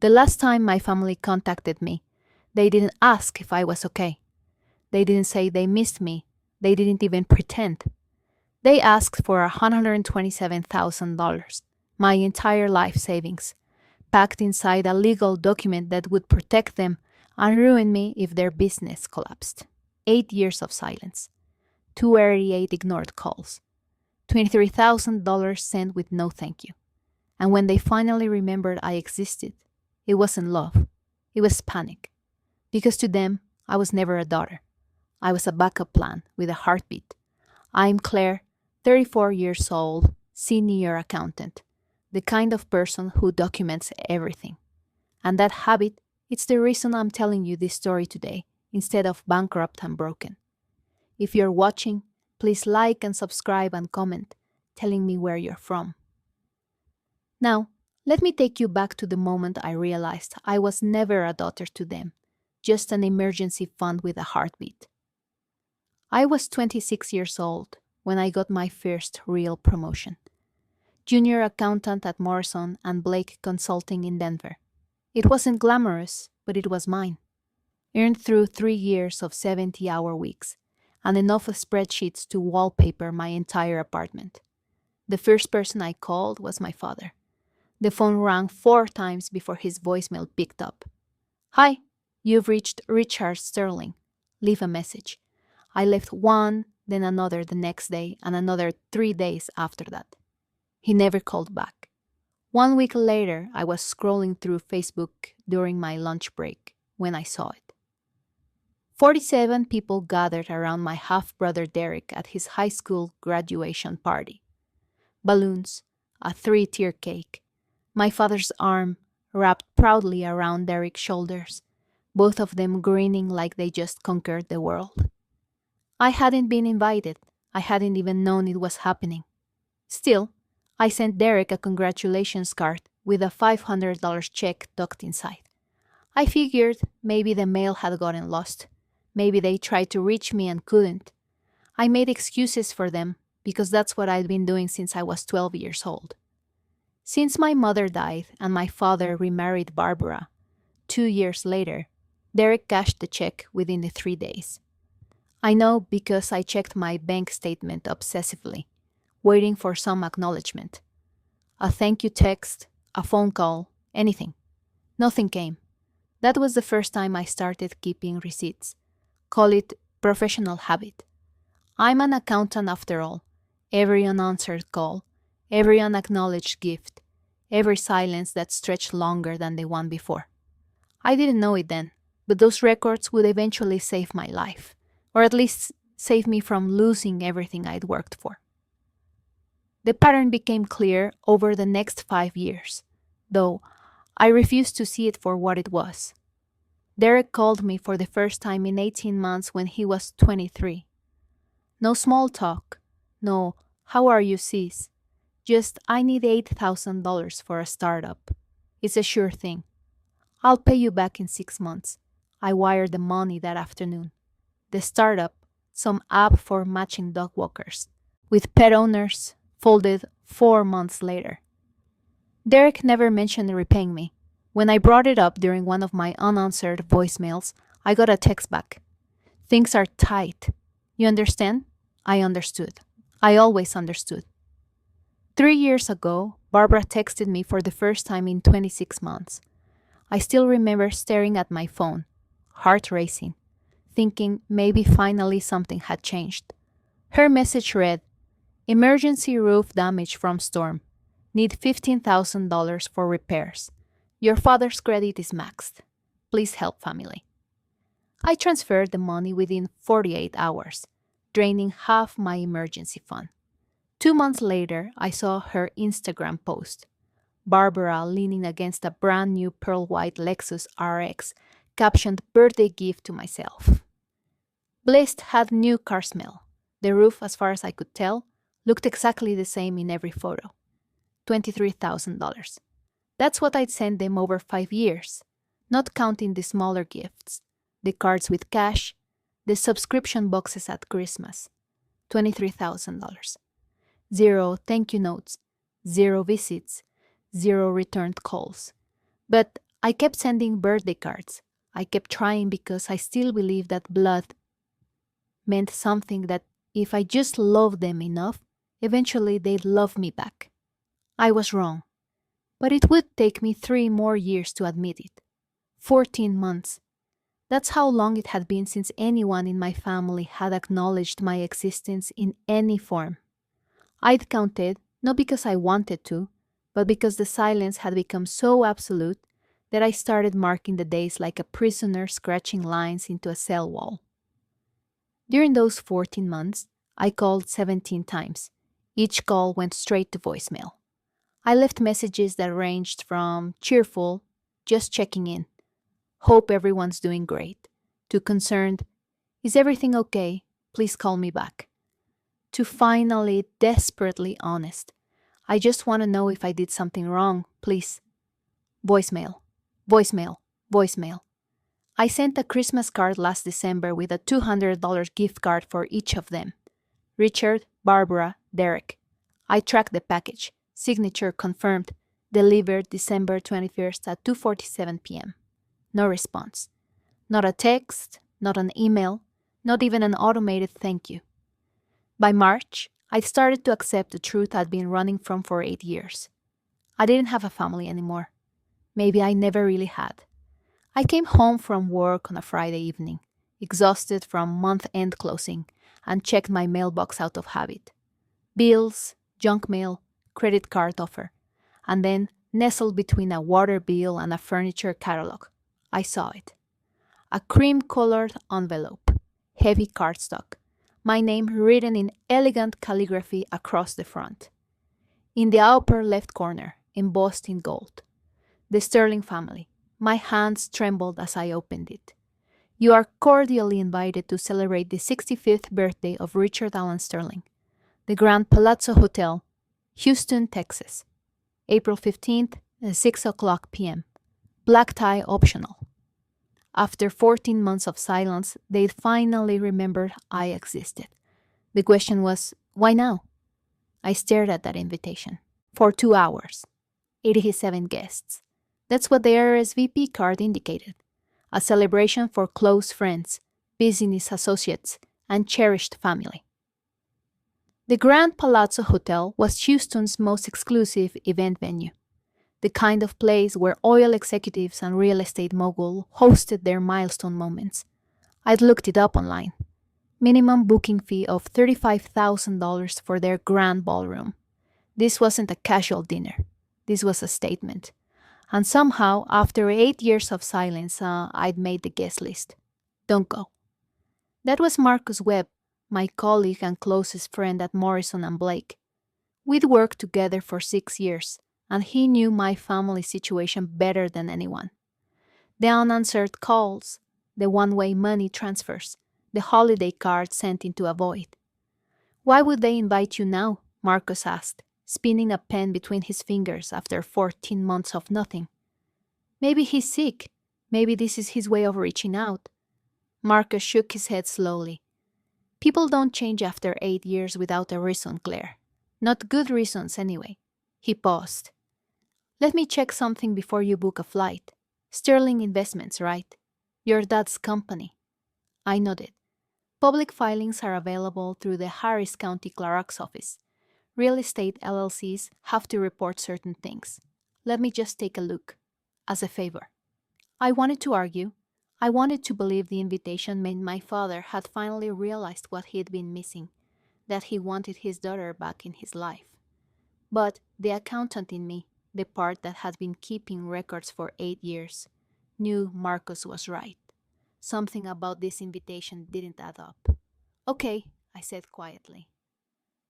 The last time my family contacted me, they didn't ask if I was okay. They didn't say they missed me. They didn't even pretend. They asked for $127,000, my entire life savings, packed inside a legal document that would protect them and ruin me if their business collapsed. 8 years of silence, 288 ignored calls, $23,000 sent with no thank you. And when they finally remembered I existed, it wasn't love, it was panic. Because to them, I was never a daughter. I was a backup plan with a heartbeat. I'm Claire, 34 years old, senior accountant, the kind of person who documents everything. And that habit, it's the reason I'm telling you this story today, instead of bankrupt and broken. If you're watching, please like and subscribe and comment, telling me where you're from. Now, let me take you back to the moment I realized I was never a daughter to them, just an emergency fund with a heartbeat. I was 26 years old when I got my first real promotion. Junior accountant at Morrison and Blake Consulting in Denver. It wasn't glamorous, but it was mine. Earned through 3 years of 70-hour weeks and enough spreadsheets to wallpaper my entire apartment. The first person I called was my father. The phone rang 4 times before his voicemail picked up. "Hi, you've reached Richard Sterling. Leave a message." I left one, then another the next day, and another 3 days after that. He never called back. 1 week later, I was scrolling through Facebook during my lunch break when I saw it. 47 people gathered around my half-brother Derek at his high school graduation party. Balloons, a 3-tier cake, my father's arm wrapped proudly around Derek's shoulders, both of them grinning like they just conquered the world. I hadn't been invited. I hadn't even known it was happening. Still, I sent Derek a congratulations card with a $500 check tucked inside. I figured maybe the mail had gotten lost. Maybe they tried to reach me and couldn't. I made excuses for them because that's what I'd been doing since I was 12 years old. Since my mother died and my father remarried Barbara, 2 years later, Derek cashed the check within the 3 days. I know because I checked my bank statement obsessively, waiting for some acknowledgement. A thank you text, a phone call, anything. Nothing came. That was the first time I started keeping receipts. Call it professional habit. I'm an accountant after all. Every unanswered call, every unacknowledged gift, every silence that stretched longer than the one before. I didn't know it then, but those records would eventually save my life, or at least save me from losing everything I'd worked for. The pattern became clear over the next 5 years, though I refused to see it for what it was. Derek called me for the first time in 18 months when he was 23. No small talk, no, "How are you, sis?" Just, "I need $8,000 for a startup. It's a sure thing. I'll pay you back in 6 months." I wired the money that afternoon. The startup, some app for matching dog walkers, with pet owners, folded 4 months later. Derek never mentioned repaying me. When I brought it up during one of my unanswered voicemails, I got a text back. "Things are tight. You understand?" I understood. I always understood. 3 years ago, Barbara texted me for the first time in 26 months. I still remember staring at my phone, heart racing, thinking maybe finally something had changed. Her message read, "Emergency roof damage from storm. Need $15,000 for repairs. Your father's credit is maxed. Please help family." I transferred the money within 48 hours, draining half my emergency fund. 2 months later, I saw her Instagram post. Barbara leaning against a brand new pearl white Lexus RX, captioned "Birthday gift to myself." Blessed had new car smell. The roof, as far as I could tell, looked exactly the same in every photo. $23,000. That's what I'd sent them over 5 years, not counting the smaller gifts, the cards with cash, the subscription boxes at Christmas. $23,000. 0 thank you notes, 0 visits, 0 returned calls. But I kept sending birthday cards. I kept trying because I still believed that blood meant something, that if I just loved them enough, eventually they'd love me back. I was wrong, but it would take me 3 more years to admit it. 14 months. That's how long it had been since anyone in my family had acknowledged my existence in any form. I'd counted, not because I wanted to, but because the silence had become so absolute that I started marking the days like a prisoner scratching lines into a cell wall. During those 14 months, I called 17 times. Each call went straight to voicemail. I left messages that ranged from cheerful, just checking in, hope everyone's doing great, to concerned, is everything okay? Please call me back. To finally, desperately honest, I just want to know if I did something wrong, please. Voicemail, voicemail, voicemail. I sent a Christmas card last December with a $200 gift card for each of them. Richard, Barbara, Derek. I tracked the package. Signature confirmed. Delivered December 21st at 2:47 p.m. No response. Not a text, not an email, not even an automated thank you. By March, I started to accept the truth I'd been running from for 8 years. I didn't have a family anymore. Maybe I never really had. I came home from work on a Friday evening, exhausted from month-end closing, and checked my mailbox out of habit. Bills, junk mail, credit card offer, and then, nestled between a water bill and a furniture catalog, I saw it. A cream-colored envelope, heavy cardstock, my name written in elegant calligraphy across the front. In the upper left corner, embossed in gold, the Sterling family. My hands trembled as I opened it. You are cordially invited to celebrate the 65th birthday of Richard Allen Sterling. The Grand Palazzo Hotel, Houston, Texas. April 15th, 6 o'clock p.m. Black tie optional. After 14 months of silence, they finally remembered I existed. The question was, why now? I stared at that invitation. For 2 hours. 87 guests. That's what the RSVP card indicated. A celebration for close friends, business associates, and cherished family. The Grand Palazzo Hotel was Houston's most exclusive event venue. The kind of place where oil executives and real estate mogul hosted their milestone moments. I'd looked it up online. Minimum booking fee of $35,000 for their grand ballroom. This wasn't a casual dinner. This was a statement. And somehow, after 8 years of silence, I'd made the guest list. Don't go. That was Marcus Webb, my colleague and closest friend at Morrison and Blake. We'd worked together for 6 years, and he knew my family situation better than anyone. The unanswered calls, the one-way money transfers, the holiday cards sent into a void. Why would they invite you now? Marcus asked, spinning a pen between his fingers after 14 months of nothing. Maybe he's sick. Maybe this is his way of reaching out. Marcus shook his head slowly. People don't change after 8 years without a reason, Claire. Not good reasons, anyway. He paused. Let me check something before you book a flight. Sterling Investments, right? Your dad's company. I nodded. Public filings are available through the Harris County Clerk's office. Real estate LLCs have to report certain things. Let me just take a look. As a favor. I wanted to argue. I wanted to believe the invitation meant my father had finally realized what he'd been missing, that he wanted his daughter back in his life. But the accountant in me, the part that had been keeping records for 8 years, knew Marcus was right. Something about this invitation didn't add up. Okay, I said quietly.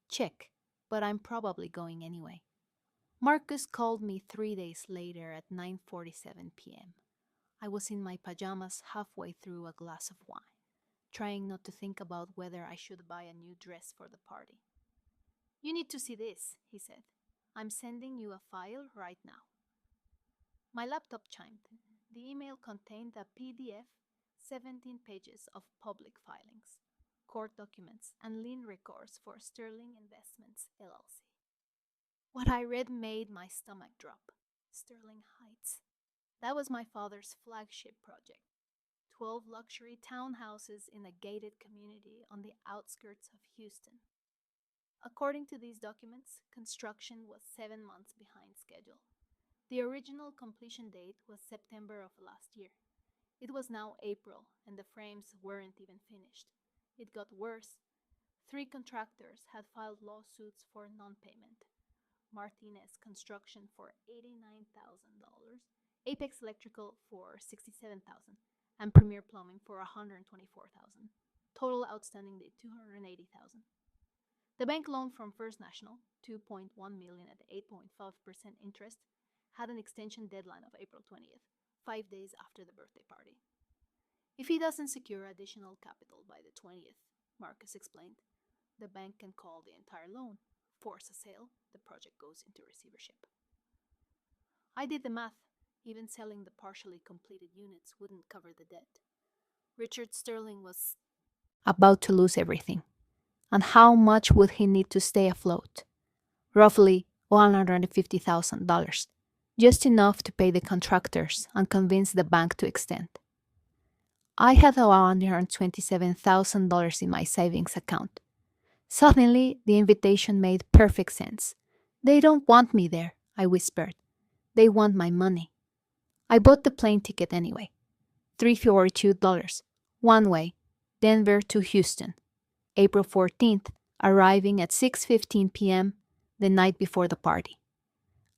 Check, but I'm probably going anyway. Marcus called me 3 days later at 9:47 p.m. I was in my pajamas halfway through a glass of wine, trying not to think about whether I should buy a new dress for the party. You need to see this, he said. I'm sending you a file right now. My laptop chimed. The email contained a PDF, 17 pages of public filings, court documents, and lien records for Sterling Investments, LLC. What I read made my stomach drop. Sterling Heights. That was my father's flagship project. 12 luxury townhouses in a gated community on the outskirts of Houston. According to these documents, construction was 7 months behind schedule. The original completion date was September of last year. It was now April, and the frames weren't even finished. It got worse. 3 contractors had filed lawsuits for non-payment. Martinez Construction for $89,000, Apex Electrical for $67,000, and Premier Plumbing for $124,000. Total outstanding debt $280,000. The bank loan from First National, $2.1 million at 8.5% interest, had an extension deadline of April 20th, 5 days after the birthday party. If he doesn't secure additional capital by the 20th, Marcus explained, the bank can call the entire loan, force a sale, the project goes into receivership. I did the math. Even selling the partially completed units wouldn't cover the debt. Richard Sterling was about to lose everything. And how much would he need to stay afloat? Roughly $150,000, just enough to pay the contractors and convince the bank to extend. I had $127,000 in my savings account. Suddenly, the invitation made perfect sense. They don't want me there, I whispered. They want my money. I bought the plane ticket anyway. $342, one way, Denver to Houston. April 14th, arriving at 6:15 p.m., the night before the party.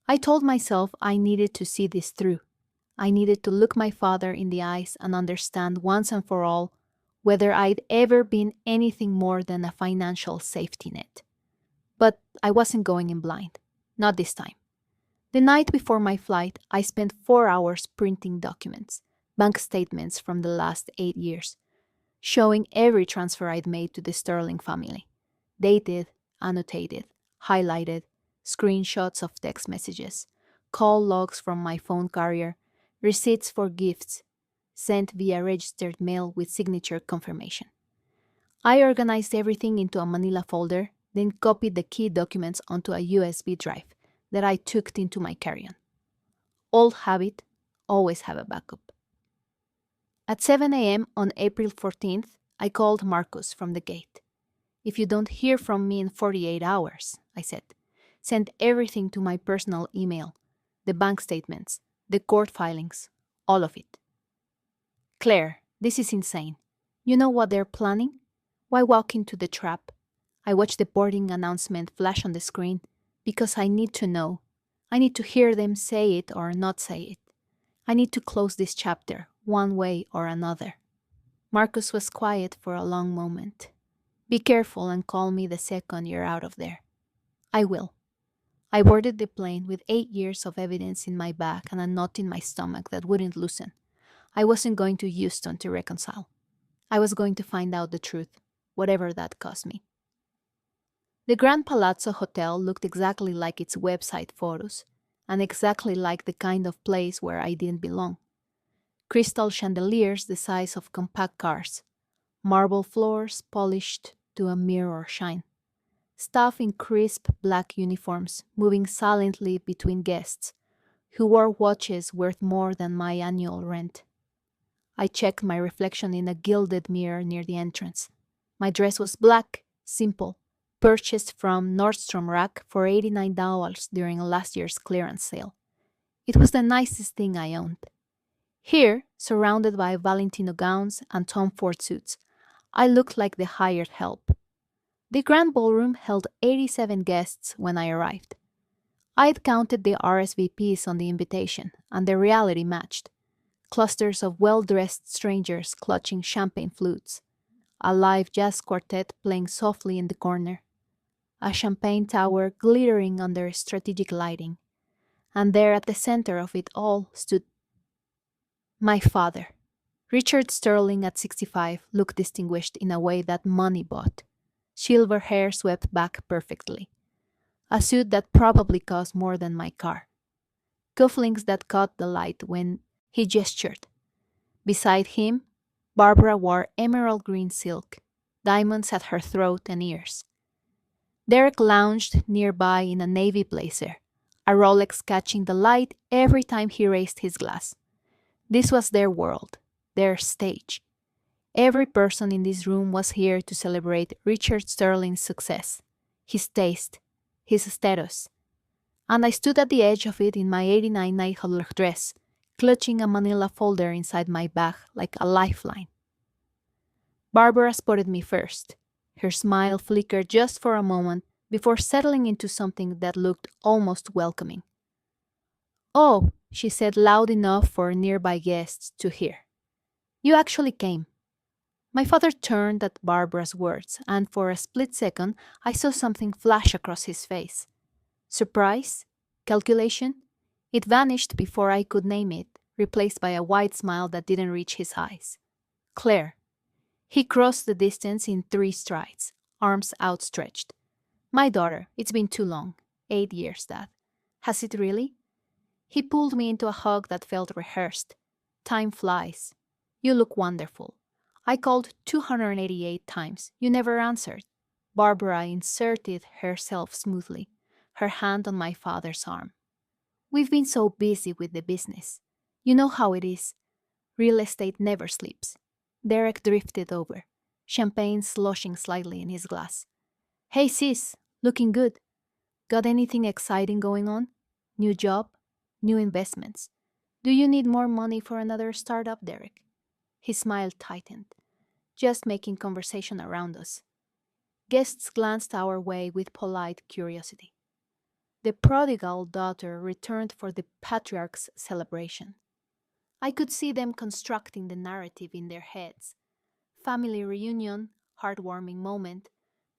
I told myself I needed to see this through. I needed to look my father in the eyes and understand once and for all whether I'd ever been anything more than a financial safety net. But I wasn't going in blind. Not this time. The night before my flight, I spent 4 hours printing documents, bank statements from the last 8 years, showing every transfer I'd made to the Sterling family. Dated, annotated, highlighted, screenshots of text messages, call logs from my phone carrier, receipts for gifts, sent via registered mail with signature confirmation. I organized everything into a manila folder, then copied the key documents onto a USB drive that I took into my carry-on. Old habit, always have a backup. At 7 a.m. on April 14th, I called Marcus from the gate. If you don't hear from me in 48 hours, I said, send everything to my personal email, the bank statements, the court filings, all of it. Claire, this is insane. You know what they're planning? Why walk into the trap? I watched the boarding announcement flash on the screen because I need to know. I need to hear them say it or not say it. I need to close this chapter, one way or another. Marcus was quiet for a long moment. Be careful and call me the second you're out of there. I will. I boarded the plane with 8 years of evidence in my back and a knot in my stomach that wouldn't loosen. I wasn't going to Houston to reconcile. I was going to find out the truth, whatever that cost me. The Grand Palazzo Hotel looked exactly like its website photos, and exactly like the kind of place where I didn't belong. Crystal chandeliers the size of compact cars, marble floors polished to a mirror shine, staff in crisp black uniforms moving silently between guests who wore watches worth more than my annual rent. I checked my reflection in a gilded mirror near the entrance. My dress was black, simple, purchased from Nordstrom Rack for $89 during last year's clearance sale. It was the nicest thing I owned. Here, surrounded by Valentino gowns and Tom Ford suits, I looked like the hired help. The grand ballroom held 87 guests when I arrived. I'd counted the RSVPs on the invitation, and the reality matched. Clusters of well-dressed strangers clutching champagne flutes, a live jazz quartet playing softly in the corner, a champagne tower glittering under strategic lighting, and there at the center of it all stood my father. Richard Sterling at 65 looked distinguished in a way that money bought. Silver hair swept back perfectly. A suit that probably cost more than my car. Cufflinks that caught the light when he gestured. Beside him, Barbara wore emerald green silk, diamonds at her throat and ears. Derek lounged nearby in a navy blazer, a Rolex catching the light every time he raised his glass. This was their world, their stage. Every person in this room was here to celebrate Richard Sterling's success, his taste, his status. And I stood at the edge of it in my '89 Nighthawk dress, clutching a manila folder inside my bag like a lifeline. Barbara spotted me first. Her smile flickered just for a moment before settling into something that looked almost welcoming. "Oh," she said loud enough for nearby guests to hear. "You actually came." My father turned at Barbara's words, and for a split second I saw something flash across his face. Surprise? Calculation? It vanished before I could name it, replaced by a wide smile that didn't reach his eyes. "Claire." He crossed the distance in 3 strides, arms outstretched. "My daughter, it's been too long. 8 years, Dad." "Has it really?" He pulled me into a hug that felt rehearsed. "Time flies. You look wonderful. I called 288 times. You never answered." Barbara inserted herself smoothly, her hand on my father's arm. "We've been so busy with the business. You know how it is. Real estate never sleeps." Derek drifted over, champagne sloshing slightly in his glass. "Hey sis, looking good. Got anything exciting going on? New job? New investments? Do you need more money for another startup, Derek?" His smile tightened, just making conversation around us. Guests glanced our way with polite curiosity. The prodigal daughter returned for the patriarch's celebration. I could see them constructing the narrative in their heads. Family reunion, heartwarming moment,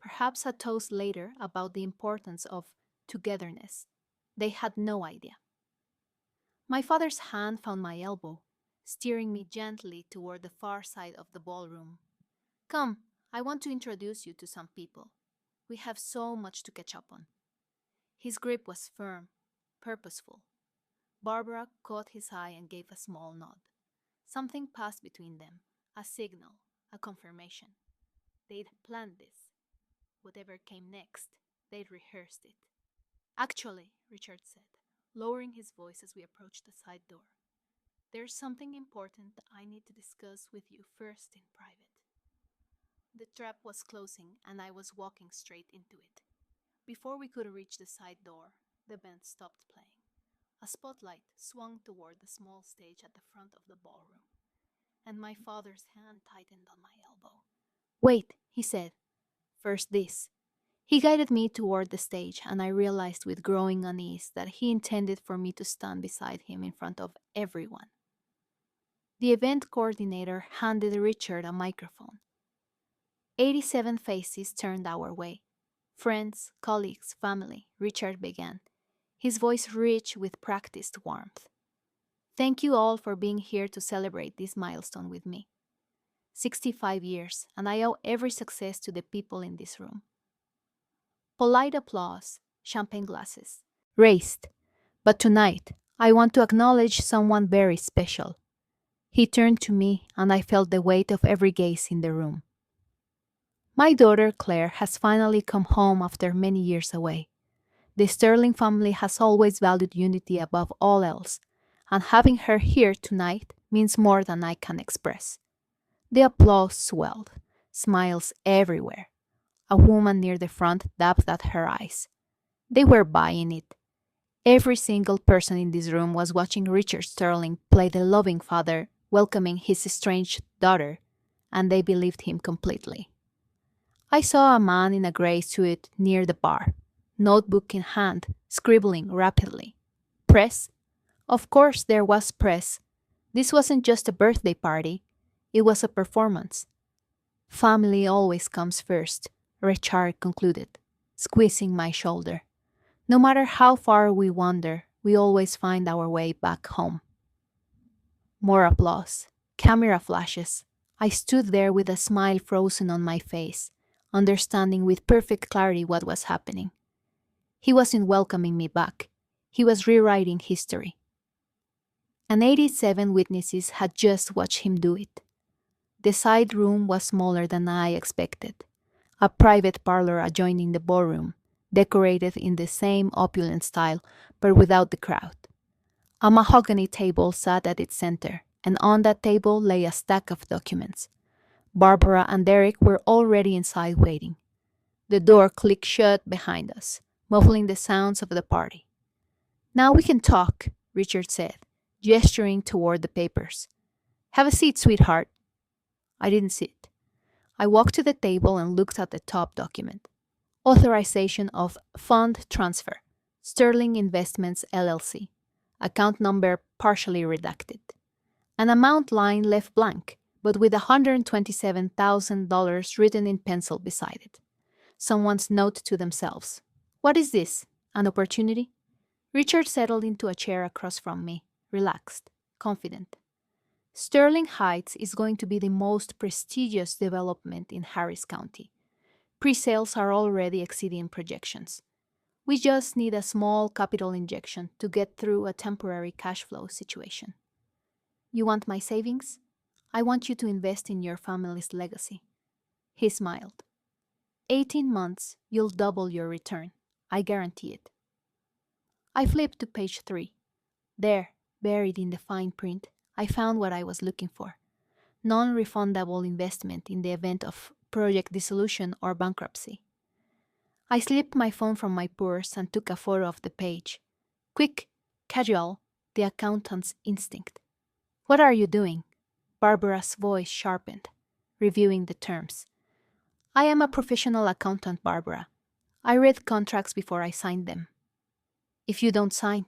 perhaps a toast later about the importance of togetherness. They had no idea. My father's hand found my elbow, steering me gently toward the far side of the ballroom. "Come, I want to introduce you to some people. We have so much to catch up on." His grip was firm, purposeful. Barbara caught his eye and gave a small nod. Something passed between them, a signal, a confirmation. They'd planned this. Whatever came next, they'd rehearsed it. "Actually," Richard said, lowering his voice as we approached the side door, "there's something important I need to discuss with you first in private." The trap was closing, and I was walking straight into it. Before we could reach the side door, the band stopped playing. A spotlight swung toward the small stage at the front of the ballroom, and my father's hand tightened on my elbow. "Wait," he said. "First this." He guided me toward the stage, and I realized with growing unease that he intended for me to stand beside him in front of everyone. The event coordinator handed Richard a microphone. 87 faces turned our way. "Friends, colleagues, family," Richard began, his voice rich with practiced warmth. "Thank you all for being here to celebrate this milestone with me. 65 years, and I owe every success to the people in this room." Polite applause, champagne glasses, raised. "But tonight, I want to acknowledge someone very special." He turned to me, and I felt the weight of every gaze in the room. My daughter Claire has finally come home after many years away. The Sterling family has always valued unity above all else, and having her here tonight means more than I can express. The applause swelled, smiles everywhere. A woman near the front dabbed at her eyes. They were buying it. Every single person in this room was watching Richard Sterling play the loving father, welcoming his estranged daughter, and they believed him completely. I saw a man in a gray suit near the bar, notebook in hand, scribbling rapidly. Press? Of course there was press. This wasn't just a birthday party. It was a performance. "Family always comes first," Richard concluded, squeezing my shoulder. "No matter how far we wander, we always find our way back home." More applause. Camera flashes. I stood there with a smile frozen on my face, understanding with perfect clarity what was happening. He wasn't welcoming me back. He was rewriting history. And 87 witnesses had just watched him do it. The side room was smaller than I expected. A private parlor adjoining the ballroom, decorated in the same opulent style, but without the crowd. A mahogany table sat at its center, and on that table lay a stack of documents. Barbara and Derek were already inside waiting. The door clicked shut behind us, muffling the sounds of the party. "Now we can talk," Richard said, gesturing toward the papers. "Have a seat, sweetheart." I didn't sit. I walked to the table and looked at the top document. Authorization of Fund Transfer, Sterling Investments LLC. Account number partially redacted. An amount line left blank, but with $127,000 written in pencil beside it. Someone's note to themselves. "What is this? An opportunity?" Richard settled into a chair across from me, relaxed, confident. Sterling Heights is going to be the most prestigious development in Harris County. Pre-sales are already exceeding projections. We just need a small capital injection to get through a temporary cash flow situation. "You want my savings? I want you to invest in your family's legacy." He smiled. 18 months, you'll double your return. I guarantee it. I flipped to page 3. There, buried in the fine print, I found what I was looking for. Non-refundable investment in the event of project dissolution or bankruptcy. I slipped my phone from my purse and took a photo of the page. Quick, casual, the accountant's instinct. "What are you doing?" Barbara's voice sharpened, reviewing the terms. "I am a professional accountant, Barbara. I read contracts before I signed them." "If you don't sign,"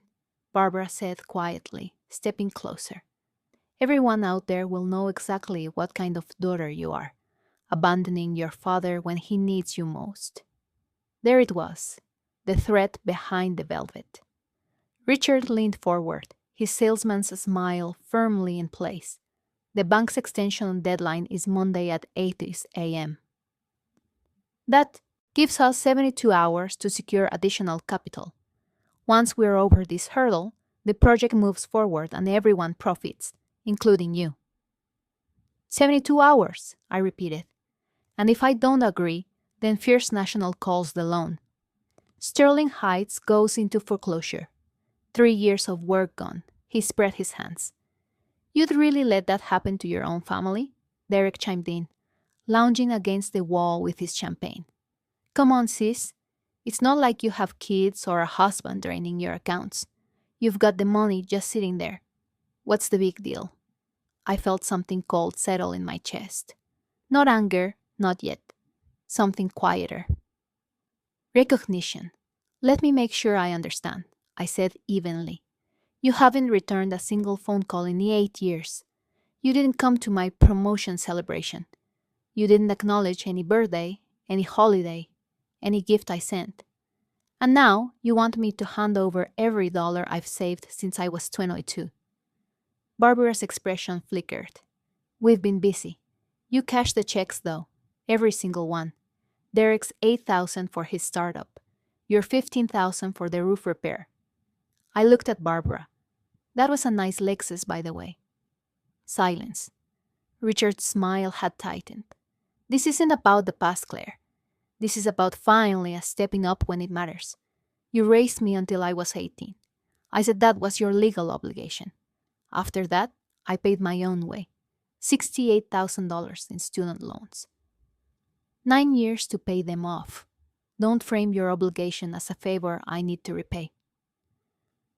Barbara said quietly, stepping closer, "everyone out there will know exactly what kind of daughter you are, abandoning your father when he needs you most." There it was, the threat behind the velvet. Richard leaned forward, his salesman's smile firmly in place. "The bank's extension deadline is Monday at 8 a.m. That gives us 72 hours to secure additional capital. Once we're over this hurdle, the project moves forward and everyone profits, including you." 72 hours, I repeated. "And if I don't agree, then First National calls the loan. Sterling Heights goes into foreclosure. 3 years of work gone." He spread his hands. "You'd really let that happen to your own family?" Derek chimed in, lounging against the wall with his champagne. "Come on, sis. It's not like you have kids or a husband draining your accounts. You've got the money just sitting there. What's the big deal?" I felt something cold settle in my chest. Not anger, not yet. Something quieter. "Recognition. Let me make sure I understand," I said evenly. "You haven't returned a single phone call in the 8 years. You didn't come to my promotion celebration. You didn't acknowledge any birthday, any holiday, any gift I sent. And now you want me to hand over every dollar I've saved since I was 22. Barbara's expression flickered. "We've been busy. You cashed the checks, though. Every single one. Derek's $8,000 for his startup. Your $15,000 for the roof repair." I looked at Barbara. "That was a nice Lexus, by the way." Silence. Richard's smile had tightened. "This isn't about the past, Claire. This is about finally stepping up when it matters. You raised me until I was 18. I said that was your legal obligation. After that, I paid my own way. $68,000 in student loans. 9 years to pay them off. Don't frame your obligation as a favor I need to repay."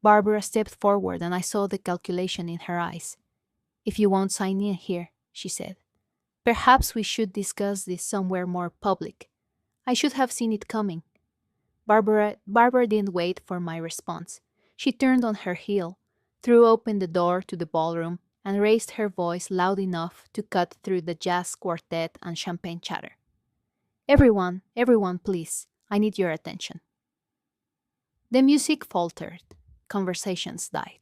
Barbara stepped forward and I saw the calculation in her eyes. "If you won't sign in here," she said, "perhaps we should discuss this somewhere more public. I should have seen it coming." Barbara didn't wait for my response. She turned on her heel, threw open the door to the ballroom, and raised her voice loud enough to cut through the jazz quartet and champagne chatter. Everyone, please. I need your attention." The music faltered. Conversations died.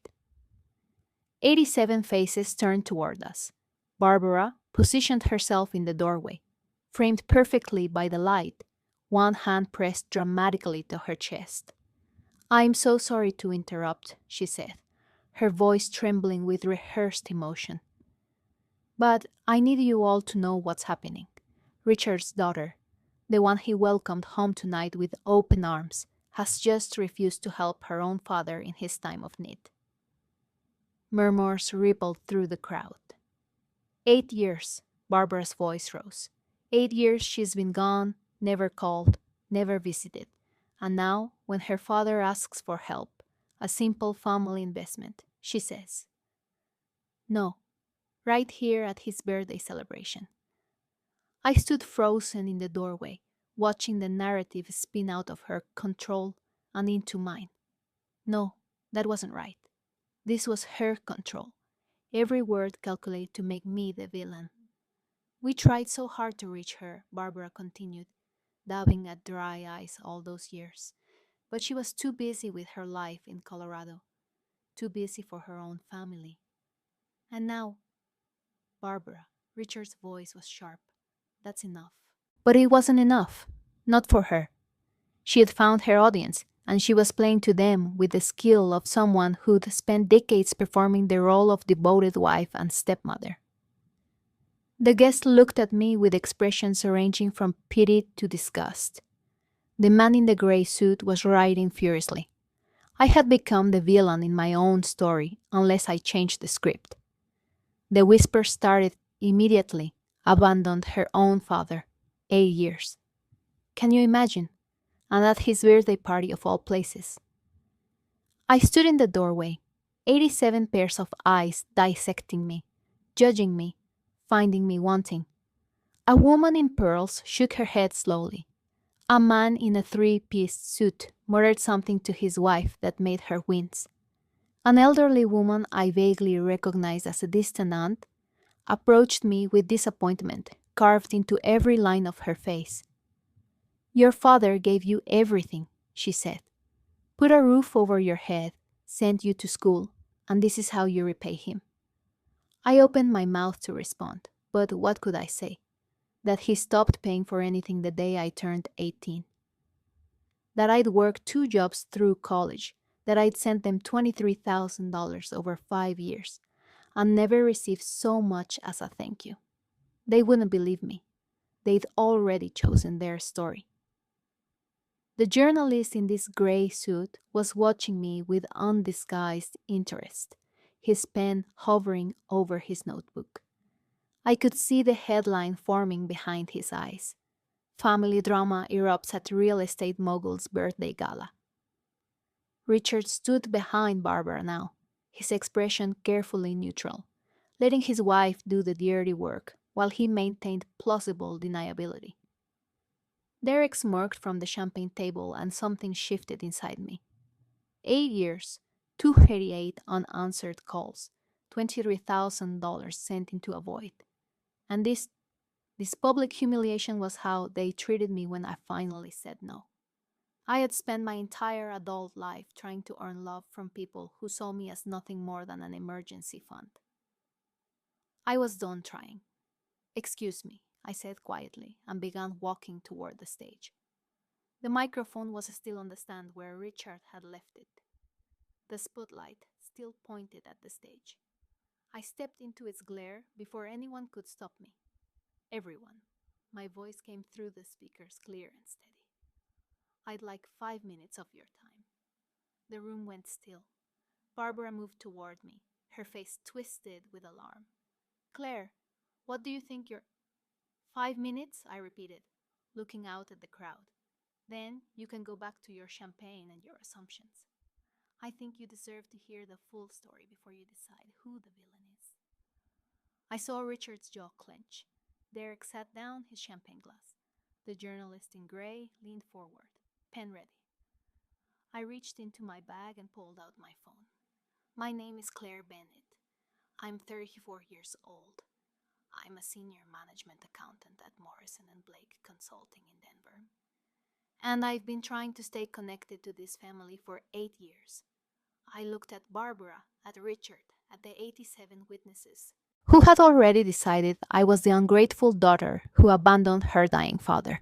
87 faces turned toward us. Barbara positioned herself in the doorway, framed perfectly by the light, one hand pressed dramatically to her chest. "I'm so sorry to interrupt," she said, her voice trembling with rehearsed emotion. "But I need you all to know what's happening. Richard's daughter, the one he welcomed home tonight with open arms, has just refused to help her own father in his time of need." Murmurs rippled through the crowd. 8 years, Barbara's voice rose. 8 years she's been gone, never called, never visited. And now, when her father asks for help, a simple family investment, she says, no, right here at his birthday celebration. I stood frozen in the doorway, watching the narrative spin out of her control and into mine. No, that wasn't right. This was her control. Every word calculated to make me the villain. We tried so hard to reach her, Barbara continued, dabbing at dry eyes all those years. But she was too busy with her life in Colorado, too busy for her own family. And now, Barbara, Richard's voice was sharp. That's enough. But it wasn't enough. Not for her. She had found her audience, and she was playing to them with the skill of someone who'd spent decades performing the role of devoted wife and stepmother. The guest looked at me with expressions ranging from pity to disgust. The man in the gray suit was writing furiously. I had become the villain in my own story unless I changed the script. The whisper started immediately, abandoned her own father. 8 years. Can you imagine? And at his birthday party of all places. I stood in the doorway, 87 pairs of eyes dissecting me, judging me, finding me wanting. A woman in pearls shook her head slowly. A man in a three-piece suit muttered something to his wife that made her wince. An elderly woman I vaguely recognized as a distant aunt approached me with disappointment carved into every line of her face. Your father gave you everything, she said. Put a roof over your head, sent you to school, and this is how you repay him. I opened my mouth to respond, but what could I say? That he stopped paying for anything the day I turned 18. That I'd worked 2 jobs through college, that I'd sent them $23,000 over 5 years, and never received so much as a thank you. They wouldn't believe me. They'd already chosen their story. The journalist in this gray suit was watching me with undisguised interest, his pen hovering over his notebook. I could see the headline forming behind his eyes. Family drama erupts at real estate mogul's birthday gala. Richard stood behind Barbara now, his expression carefully neutral, letting his wife do the dirty work while he maintained plausible deniability. Derek smirked from the champagne table and something shifted inside me. 8 years, 238 unanswered calls, $23,000 sent into a void. And this public humiliation was how they treated me when I finally said no. I had spent my entire adult life trying to earn love from people who saw me as nothing more than an emergency fund. I was done trying. Excuse me, I said quietly and began walking toward the stage. The microphone was still on the stand where Richard had left it. The spotlight still pointed at the stage. I stepped into its glare before anyone could stop me. Everyone. My voice came through the speakers clear and steady. I'd like 5 minutes of your time. The room went still. Barbara moved toward me, her face twisted with alarm. Claire, what do you think you're... 5 minutes, I repeated, looking out at the crowd. Then you can go back to your champagne and your assumptions. I think you deserve to hear the full story before you decide who the villain is. I saw Richard's jaw clench. Derek sat down his champagne glass. The journalist in gray leaned forward, pen ready. I reached into my bag and pulled out my phone. My name is Claire Bennett. I'm 34 years old. I'm a senior management accountant at Morrison & Blake Consulting in Denver. And I've been trying to stay connected to this family for 8 years. I looked at Barbara, at Richard, at the 87 witnesses, who had already decided I was the ungrateful daughter who abandoned her dying father.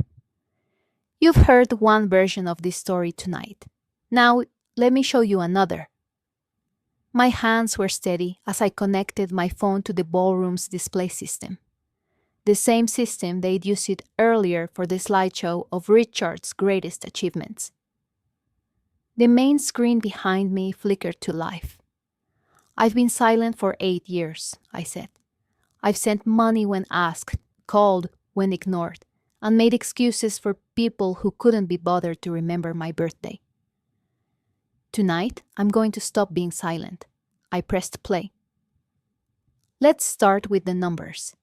You've heard one version of this story tonight. Now, let me show you another. My hands were steady as I connected my phone to the ballroom's display system. The same system they'd used it earlier for the slideshow of Richard's greatest achievements. The main screen behind me flickered to life. I've been silent for 8 years, I said. I've sent money when asked, called when ignored, and made excuses for people who couldn't be bothered to remember my birthday. Tonight, I'm going to stop being silent. I pressed play. Let's start with the numbers.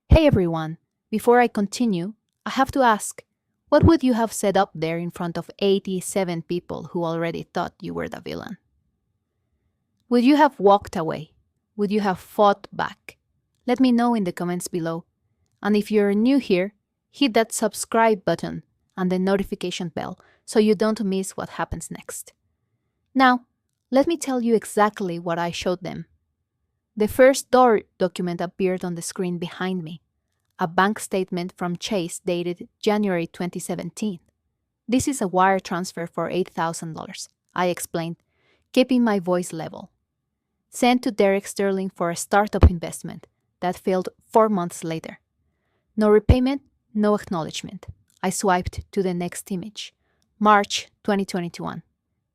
Hey everyone, before I continue, I have to ask, what would you have said up there in front of 87 people who already thought you were the villain? Would you have walked away? Would you have fought back? Let me know in the comments below. And if you're new here, hit that subscribe button and the notification bell so you don't miss what happens next. Now, let me tell you exactly what I showed them. The first door document appeared on the screen behind me, a bank statement from Chase dated January 2017. This is a wire transfer for $8,000, I explained, keeping my voice level. Sent to Derek Sterling for a startup investment that failed 4 months later. No repayment, no acknowledgement. I swiped to the next image. March 2021.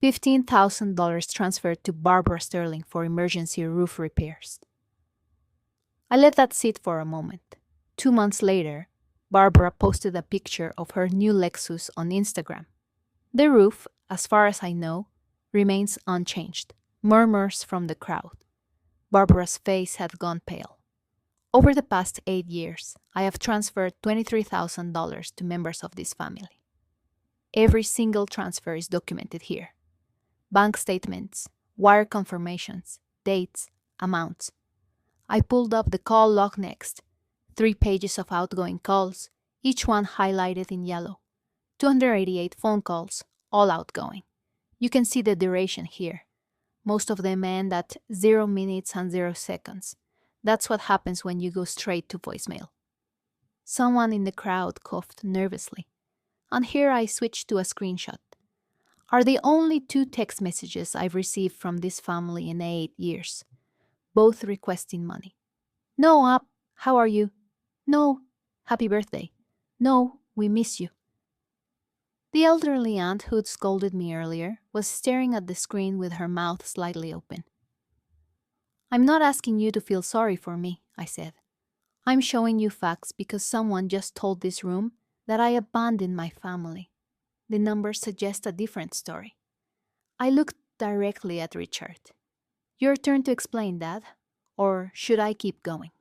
$15,000 transferred to Barbara Sterling for emergency roof repairs. I let that sit for a moment. 2 months later, Barbara posted a picture of her new Lexus on Instagram. The roof, as far as I know, remains unchanged. Murmurs from the crowd. Barbara's face had gone pale. Over the past 8 years, I have transferred $23,000 to members of this family. Every single transfer is documented here. Bank statements, wire confirmations, dates, amounts. I pulled up the call log next. 3 pages of outgoing calls, each one highlighted in yellow. 288 phone calls, all outgoing. You can see the duration here. Most of them end at 0 minutes and 0 seconds. That's what happens when you go straight to voicemail. Someone in the crowd coughed nervously. And here I switched to a screenshot. Are the only 2 text messages I've received from this family in 8 years, both requesting money. No, up, how are you? No, happy birthday. No, we miss you. The elderly aunt who'd scolded me earlier was staring at the screen with her mouth slightly open. I'm not asking you to feel sorry for me, I said. I'm showing you facts because someone just told this room that I abandoned my family. The numbers suggest a different story. I looked directly at Richard. Your turn to explain, Dad. Or should I keep going?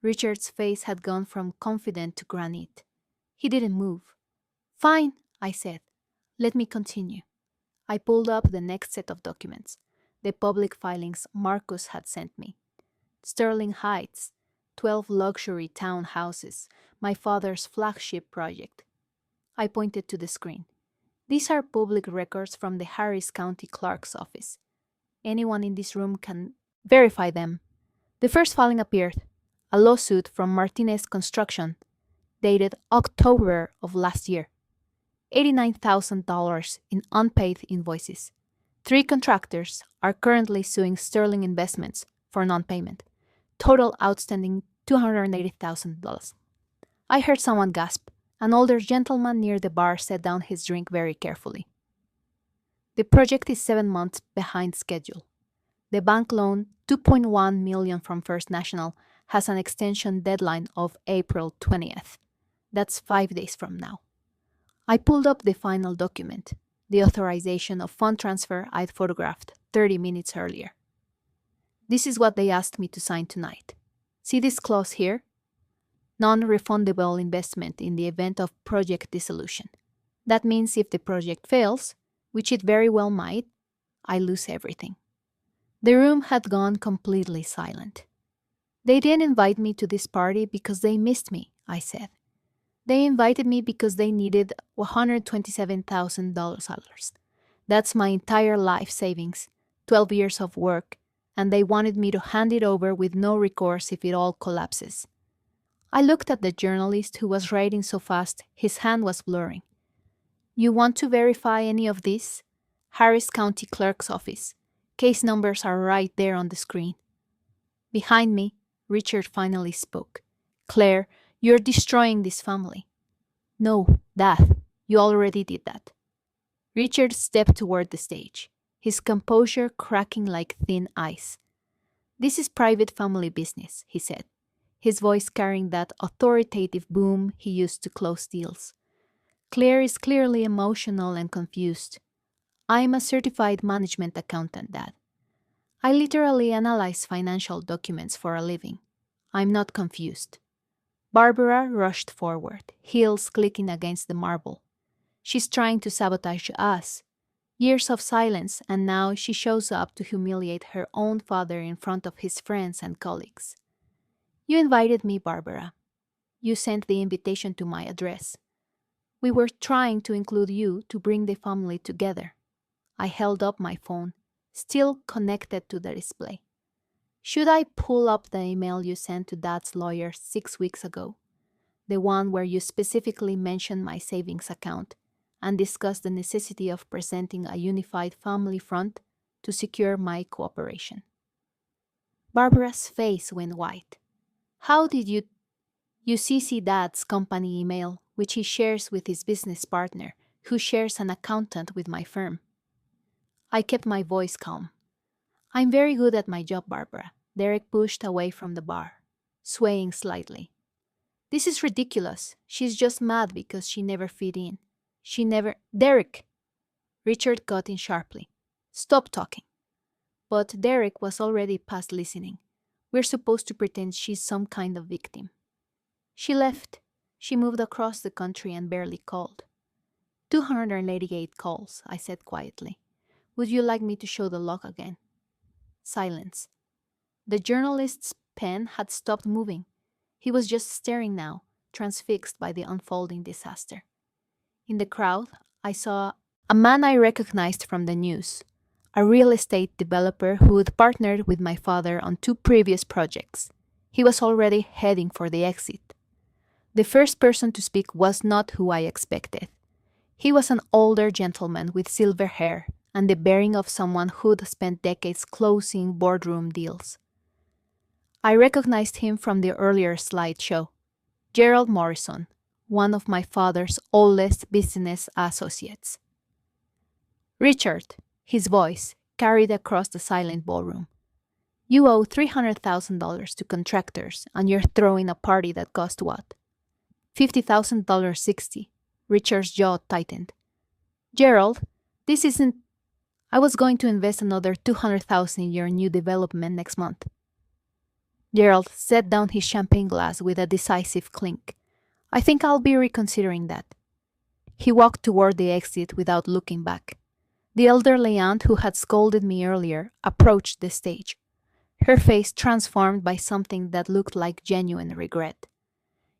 Richard's face had gone from confident to granite. He didn't move. Fine, I said. Let me continue. I pulled up the next set of documents, the public filings Marcus had sent me. Sterling Heights, 12 luxury townhouses, my father's flagship project. I pointed to the screen. These are public records from the Harris County Clerk's office. Anyone in this room can verify them. The first filing appeared, a lawsuit from Martinez Construction, dated October of last year. $89,000 in unpaid invoices. 3 contractors are currently suing Sterling Investments for non-payment. Total outstanding $280,000. I heard someone gasp. An older gentleman near the bar set down his drink very carefully. The project is 7 months behind schedule. The bank loan, $2.1 million from First National, has an extension deadline of April 20th. That's 5 days from now. I pulled up the final document, the authorization of fund transfer I'd photographed 30 minutes earlier. This is what they asked me to sign tonight. See this clause here? Non-refundable investment in the event of project dissolution. That means if the project fails, which it very well might, I lose everything. The room had gone completely silent. They didn't invite me to this party because they missed me, I said. They invited me because they needed $127,000. That's my entire life savings, 12 years of work, and they wanted me to hand it over with no recourse if it all collapses. I looked at the journalist who was writing so fast his hand was blurring. You want to verify any of this? Harris County Clerk's office. Case numbers are right there on the screen. Behind me, Richard finally spoke. Claire, you're destroying this family. No, Dad, you already did that. Richard stepped toward the stage, his composure cracking like thin ice. This is private family business, he said, his voice carrying that authoritative boom he used to close deals. Claire is clearly emotional and confused. I'm a certified management accountant, Dad. I literally analyze financial documents for a living. I'm not confused. Barbara rushed forward, heels clicking against the marble. She's trying to sabotage us. Years of silence, and now she shows up to humiliate her own father in front of his friends and colleagues. You invited me, Barbara. You sent the invitation to my address. We were trying to include you to bring the family together. I held up my phone, still connected to the display. Should I pull up the email you sent to Dad's lawyer 6 weeks ago? The one where you specifically mentioned my savings account and discussed the necessity of presenting a unified family front to secure my cooperation. Barbara's face went white. How did you CC Dad's company email, which he shares with his business partner, who shares an accountant with my firm? I kept my voice calm. I'm very good at my job, Barbara. Derek pushed away from the bar, swaying slightly. This is ridiculous. She's just mad because she never fit in. Derek! Richard cut in sharply. Stop talking. But Derek was already past listening. We're supposed to pretend she's some kind of victim. She left. She moved across the country and barely called. 288 calls, I said quietly. Would you like me to show the log again? Silence. The journalist's pen had stopped moving. He was just staring now, transfixed by the unfolding disaster. In the crowd, I saw a man I recognized from the news, a real estate developer who had partnered with my father on 2 previous projects. He was already heading for the exit. The first person to speak was not who I expected. He was an older gentleman with silver hair and the bearing of someone who'd spent decades closing boardroom deals. I recognized him from the earlier slideshow. Gerald Morrison, one of my father's oldest business associates. Richard, his voice carried across the silent ballroom. You owe $300,000 to contractors, and you're throwing a party that cost what? $50,060. Richard's jaw tightened. Gerald, this isn't... I was going to invest another $200,000 in your new development next month. Gerald set down his champagne glass with a decisive clink. I think I'll be reconsidering that. He walked toward the exit without looking back. The elderly aunt who had scolded me earlier approached the stage, her face transformed by something that looked like genuine regret.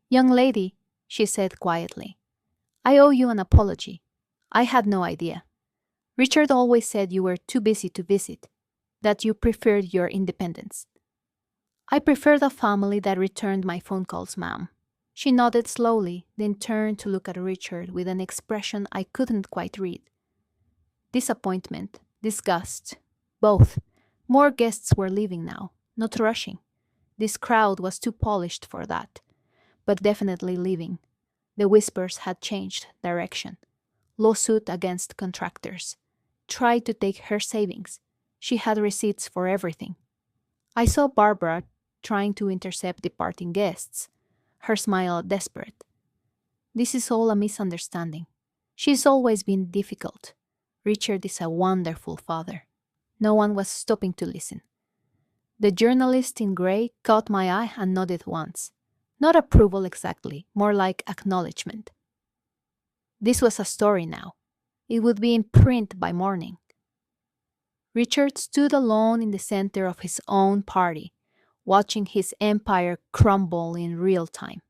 Young lady, she said quietly, I owe you an apology. I had no idea. Richard always said you were too busy to visit, that you preferred your independence. I preferred a family that returned my phone calls, ma'am. She nodded slowly, then turned to look at Richard with an expression I couldn't quite read. Disappointment, disgust, both. More guests were leaving now, not rushing. This crowd was too polished for that, but definitely leaving. The whispers had changed direction. Lawsuit against contractors. Tried to take her savings. She had receipts for everything. I saw Barbara trying to intercept departing guests, her smile desperate. This is all a misunderstanding. She's always been difficult. Richard is a wonderful father. No one was stopping to listen. The journalist in gray caught my eye and nodded once. Not approval exactly, more like acknowledgement. This was a story now. It would be in print by morning. Richard stood alone in the center of his own party, watching his empire crumble in real time.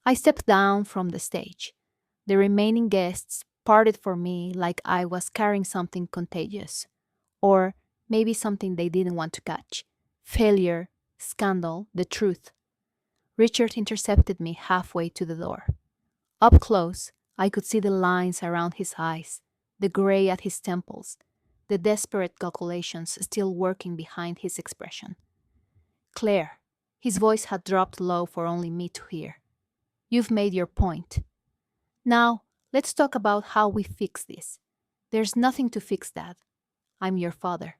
I stepped down from the stage. The remaining guests parted for me like I was carrying something contagious, or maybe something they didn't want to catch. Failure, scandal, the truth. Richard intercepted me halfway to the door. Up close, I could see the lines around his eyes, the gray at his temples, the desperate calculations still working behind his expression. Claire, his voice had dropped low for only me to hear. You've made your point. Now, let's talk about how we fix this. There's nothing to fix, Dad. I'm your father.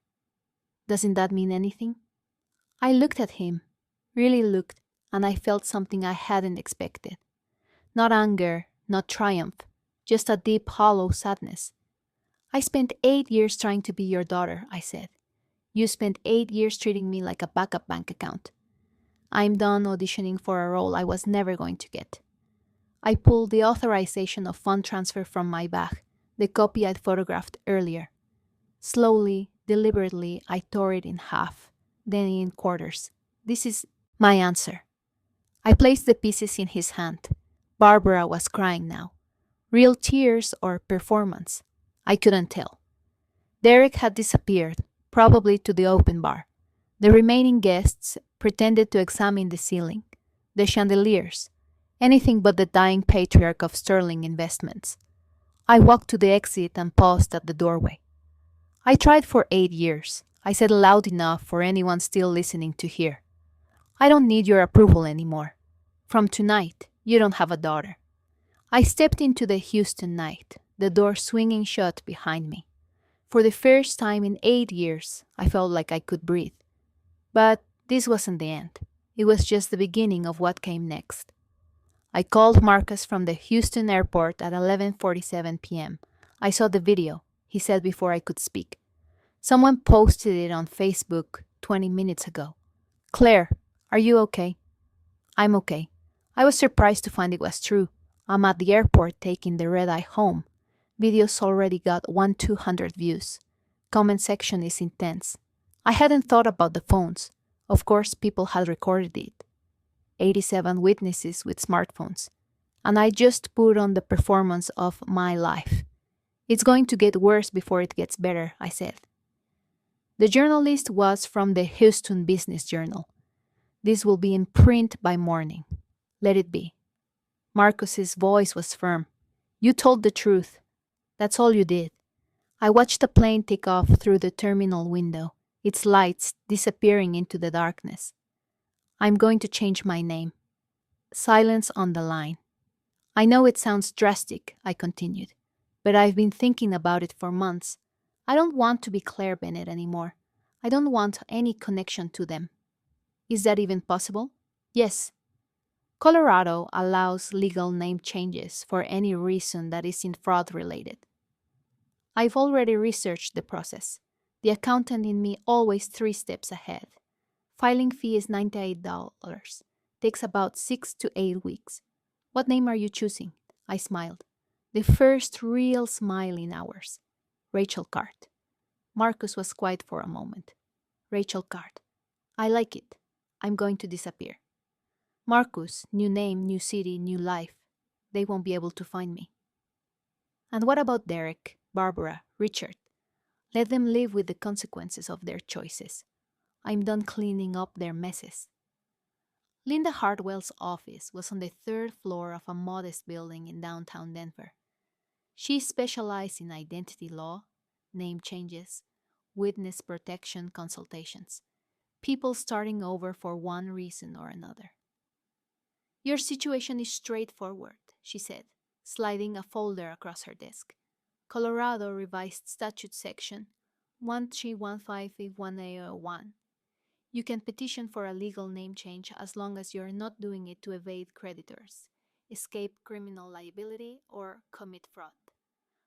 Doesn't that mean anything? I looked at him, really looked, and I felt something I hadn't expected. Not anger, not triumph, just a deep, hollow sadness. I spent 8 years trying to be your daughter, I said. You spent 8 years treating me like a backup bank account. I'm done auditioning for a role I was never going to get. I pulled the authorization of fund transfer from my bag, the copy I'd photographed earlier. Slowly, deliberately, I tore it in half, then in quarters. This is my answer. I placed the pieces in his hand. Barbara was crying now. Real tears or performance? I couldn't tell. Derek had disappeared, probably to the open bar. The remaining guests pretended to examine the ceiling, the chandeliers, anything but the dying patriarch of Sterling Investments. I walked to the exit and paused at the doorway. I tried for 8 years. I said loud enough for anyone still listening to hear. I don't need your approval anymore. From tonight, you don't have a daughter. I stepped into the Houston night, the door swinging shut behind me. For the first time in 8 years, I felt like I could breathe. But this wasn't the end. It was just the beginning of what came next. I called Marcus from the Houston airport at 11:47 p.m. I saw the video, he said before I could speak. Someone posted it on Facebook 20 minutes ago. Claire, are you okay? I'm okay. I was surprised to find it was true. I'm at the airport taking the red-eye home. Videos already got 1,200 views. Comment section is intense. I hadn't thought about the phones. Of course, people had recorded it. 87 witnesses with smartphones. And I just put on the performance of my life. It's going to get worse before it gets better, I said. The journalist was from the Houston Business Journal. This will be in print by morning. Let it be. Marcus's voice was firm. You told the truth. That's all you did. I watched the plane take off through the terminal window, its lights disappearing into the darkness. I'm going to change my name. Silence on the line. I know it sounds drastic, I continued, but I've been thinking about it for months. I don't want to be Claire Bennett anymore. I don't want any connection to them. Is that even possible? Yes. Colorado allows legal name changes for any reason that isn't fraud related. I've already researched the process. The accountant in me always 3 steps ahead. Filing fee is $98. Takes about 6 to 8 weeks. What name are you choosing? I smiled. The first real smile in hours. Rachel Cart. Marcus was quiet for a moment. Rachel Cart. I like it. I'm going to disappear. Marcus, new name, new city, new life. They won't be able to find me. And what about Derek, Barbara, Richard? Let them live with the consequences of their choices. I'm done cleaning up their messes. Linda Hartwell's office was on the 3rd floor of a modest building in downtown Denver. She specialized in identity law, name changes, witness protection consultations, people starting over for one reason or another. Your situation is straightforward, she said, sliding a folder across her desk. Colorado Revised Statute Section 131581801. You can petition for a legal name change as long as you're not doing it to evade creditors, escape criminal liability, or commit fraud.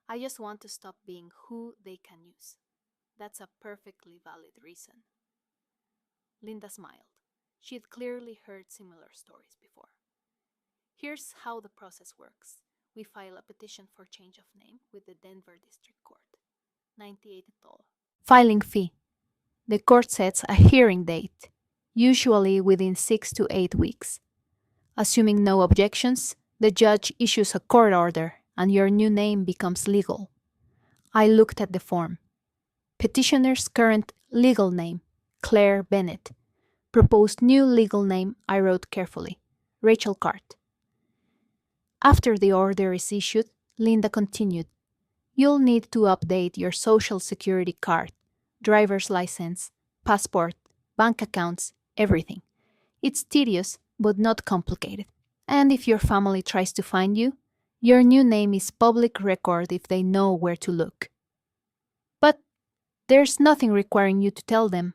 I just want to stop being who they can use. That's a perfectly valid reason. Linda smiled. She had clearly heard similar stories before. Here's how the process works. We file a petition for change of name with the Denver District Court. $98. Filing fee. The court sets a hearing date, usually within 6 to 8 weeks. Assuming no objections, the judge issues a court order and your new name becomes legal. I looked at the form. Petitioner's current legal name, Claire Bennett. Proposed new legal name, I wrote carefully, Rachel Cart. After the order is issued, Linda continued, you'll need to update your social security card, driver's license, passport, bank accounts, everything. It's tedious, but not complicated. And if your family tries to find you, your new name is public record if they know where to look. But there's nothing requiring you to tell them.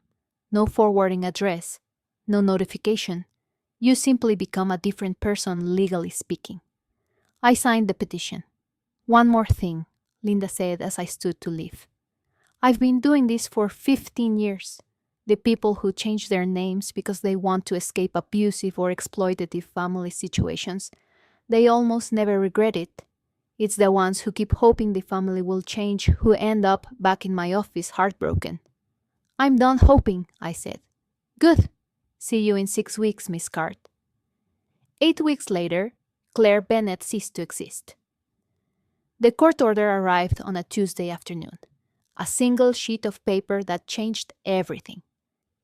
No forwarding address, no notification. You simply become a different person legally speaking. I signed the petition. One more thing, Linda said as I stood to leave. I've been doing this for 15 years. The people who change their names because they want to escape abusive or exploitative family situations, they almost never regret it. It's the ones who keep hoping the family will change who end up back in my office heartbroken. I'm done hoping, I said. Good. See you in 6 weeks, Miss Card. 8 weeks later, Claire Bennett ceased to exist. The court order arrived on a Tuesday afternoon. A single sheet of paper that changed everything.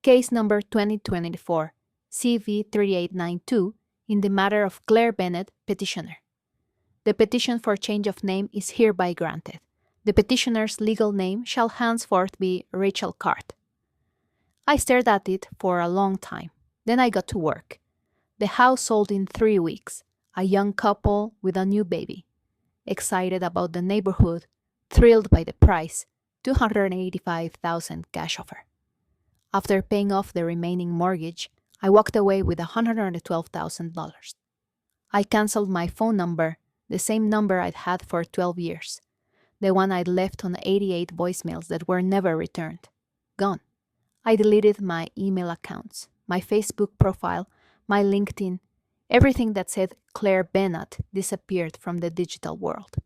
Case number 2024, CV3892, in the matter of Claire Bennett, petitioner. The petition for change of name is hereby granted. The petitioner's legal name shall henceforth be Rachel Card. I stared at it for a long time. Then I got to work. The house sold in 3 weeks. A young couple with a new baby. Excited about the neighborhood, thrilled by the price, $285,000 cash offer. After paying off the remaining mortgage, I walked away with $112,000. I canceled my phone number, the same number I'd had for 12 years. The one I'd left on 88 voicemails that were never returned. Gone. I deleted my email accounts, my Facebook profile, my LinkedIn. Everything that said Claire Bennett disappeared from the digital world.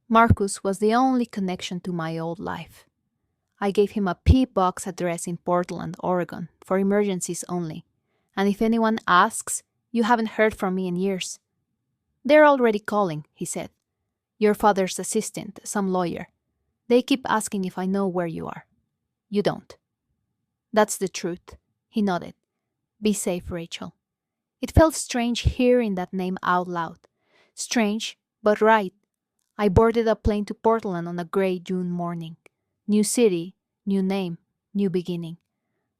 Marcus was the only connection to my old life. I gave him a P. Box address in Portland, Oregon, for emergencies only. And if anyone asks, you haven't heard from me in years. They're already calling, he said. Your father's assistant, some lawyer. They keep asking if I know where you are. You don't. That's the truth, he nodded. Be safe, Rachel. It felt strange hearing that name out loud. Strange, but right. I boarded a plane to Portland on a gray June morning. New city, new name, new beginning.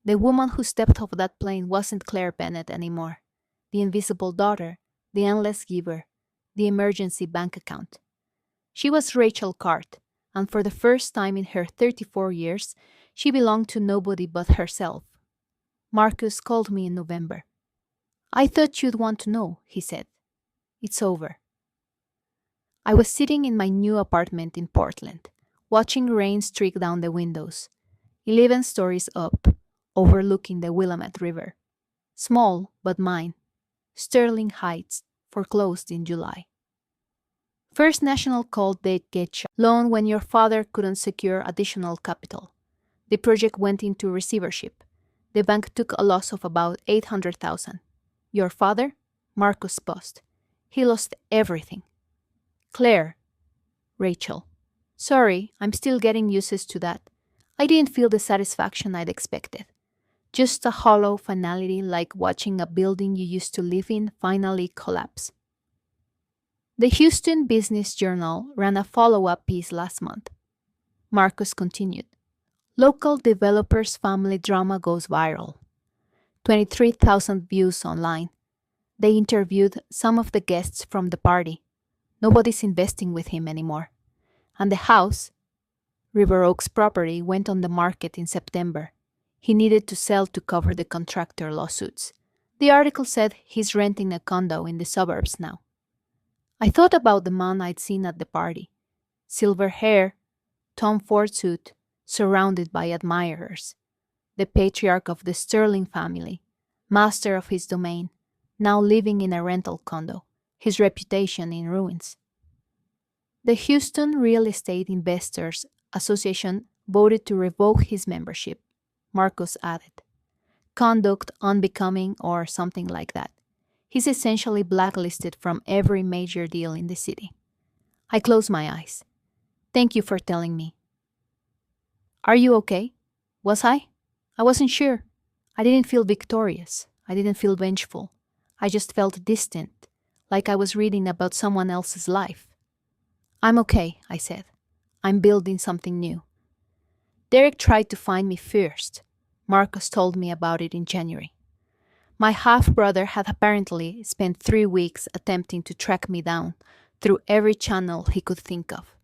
The woman who stepped off that plane wasn't Claire Bennett anymore. The invisible daughter, the endless giver, the emergency bank account. She was Rachel Card, and for the first time in her 34 years, she belonged to nobody but herself. Marcus called me in November. I thought you'd want to know, he said. It's over. I was sitting in my new apartment in Portland, watching rain streak down the windows, 11 stories up, overlooking the Willamette River. Small, but mine. Sterling Heights, foreclosed in July. First National called the get loan when your father couldn't secure additional capital. The project went into receivership. The bank took a loss of about $800,000. Your father? Marcus paused. He lost everything. Claire. Rachel. Sorry, I'm still getting used to that. I didn't feel the satisfaction I'd expected. Just a hollow finality like watching a building you used to live in finally collapse. The Houston Business Journal ran a follow-up piece last month. Marcus continued. Local developer's family drama goes viral. 23,000 views online. They interviewed some of the guests from the party. Nobody's investing with him anymore. And the house, River Oaks property, went on the market in September. He needed to sell to cover the contractor lawsuits. The article said he's renting a condo in the suburbs now. I thought about the man I'd seen at the party. Silver hair, Tom Ford suit, surrounded by admirers. The patriarch of the Sterling family, master of his domain, now living in a rental condo, his reputation in ruins. The Houston Real Estate Investors Association voted to revoke his membership, Marcus added. Conduct unbecoming or something like that. He's essentially blacklisted from every major deal in the city. I closed my eyes. Thank you for telling me. Are you okay? Was I? I wasn't sure. I didn't feel victorious. I didn't feel vengeful. I just felt distant, like I was reading about someone else's life. I'm okay, I said. I'm building something new. Derek tried to find me first. Marcus told me about it in January. My half-brother had apparently spent 3 weeks attempting to track me down through every channel he could think of.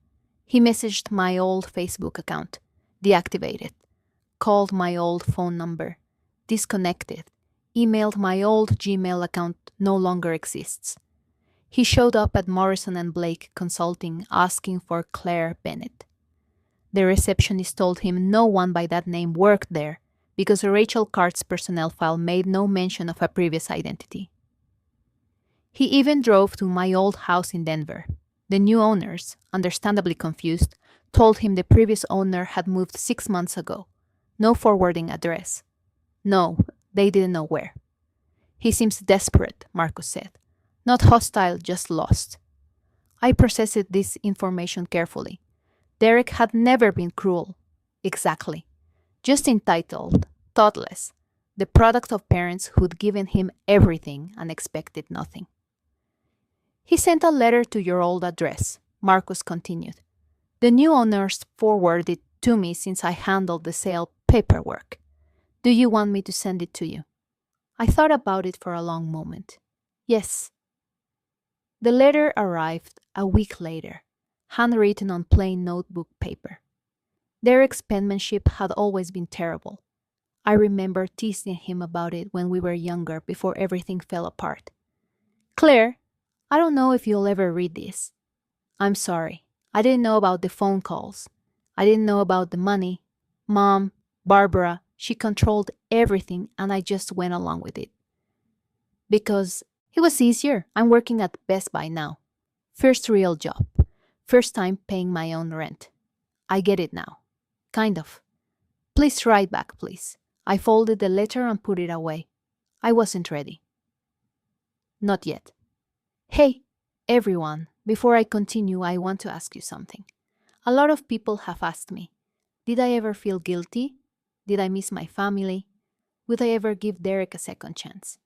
He messaged my old Facebook account, deactivated, called my old phone number, disconnected, emailed my old Gmail account no longer exists. He showed up at Morrison and Blake Consulting asking for Claire Bennett. The receptionist told him no one by that name worked there because Rachel Cart's personnel file made no mention of a previous identity. He even drove to my old house in Denver. The new owners, understandably confused, told him the previous owner had moved 6 months ago. No forwarding address. No, they didn't know where. He seems desperate, Marcus said. Not hostile, just lost. I processed this information carefully. Derek had never been cruel. Exactly. Just entitled, thoughtless, the product of parents who'd given him everything and expected nothing. He sent a letter to your old address, Marcus continued. The new owners forwarded it to me since I handled the sale paperwork. Do you want me to send it to you? I thought about it for a long moment. Yes. The letter arrived a week later, handwritten on plain notebook paper. Derek's penmanship had always been terrible. I remember teasing him about it when we were younger before everything fell apart. Claire, I don't know if you'll ever read this. I'm sorry. I didn't know about the phone calls. I didn't know about the money. Mom, Barbara, she controlled everything and I just went along with it. Because it was easier. I'm working at Best Buy now. First real job. First time paying my own rent. I get it now. Kind of. Please write back, please. I folded the letter and put it away. I wasn't ready. Not yet. Hey, everyone, before I continue, I want to ask you something. A lot of people have asked me, did I ever feel guilty? Did I miss my family? Would I ever give Derek a second chance?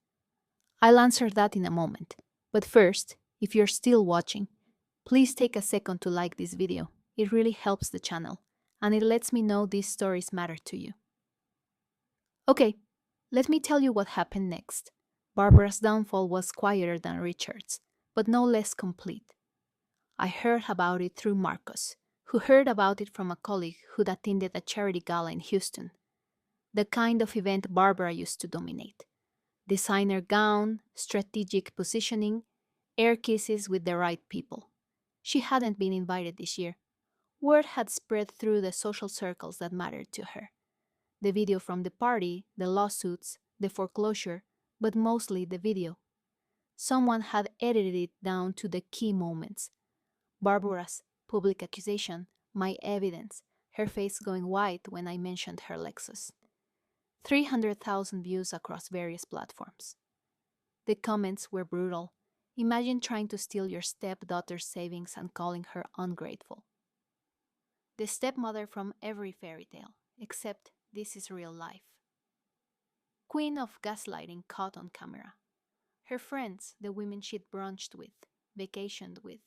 I'll answer that in a moment. But first, if you're still watching, please take a second to like this video. It really helps the channel, and it lets me know these stories matter to you. Okay, let me tell you what happened next. Barbara's downfall was quieter than Richard's, but no less complete. I heard about it through Marcus, who heard about it from a colleague who'd attended a charity gala in Houston. The kind of event Barbara used to dominate. Designer gown, strategic positioning, air kisses with the right people. She hadn't been invited this year. Word had spread through the social circles that mattered to her. The video from the party, the lawsuits, the foreclosure, but mostly the video. Someone had edited it down to the key moments. Barbara's public accusation, my evidence, her face going white when I mentioned her Lexus. 300,000 views across various platforms. The comments were brutal. Imagine trying to steal your stepdaughter's savings and calling her ungrateful. The stepmother from every fairy tale, except this is real life. Queen of gaslighting caught on camera. Her friends, the women she'd brunched with, vacationed with,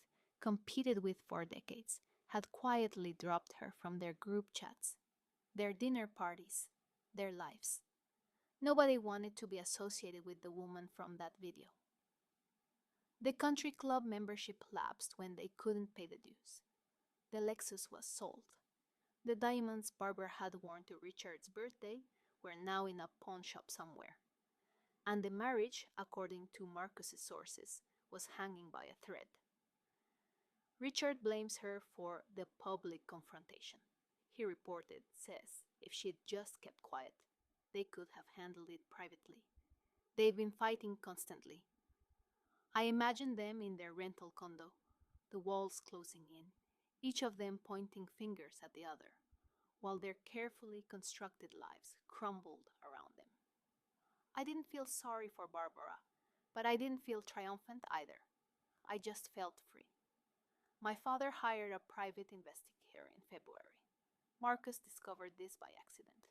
competed with for decades, had quietly dropped her from their group chats, their dinner parties, their lives. Nobody wanted to be associated with the woman from that video. The country club membership lapsed when they couldn't pay the dues. The Lexus was sold. The diamonds Barbara had worn to Richard's birthday were now in a pawn shop somewhere. And the marriage, according to Marcus's sources, was hanging by a thread. Richard blames her for the public confrontation. He reported, says, if she'd just kept quiet, they could have handled it privately. They've been fighting constantly. I imagine them in their rental condo, the walls closing in, each of them pointing fingers at the other, while their carefully constructed lives crumbled around them. I didn't feel sorry for Barbara, but I didn't feel triumphant either. I just felt free. My father hired a private investigator in February. Marcus discovered this by accident.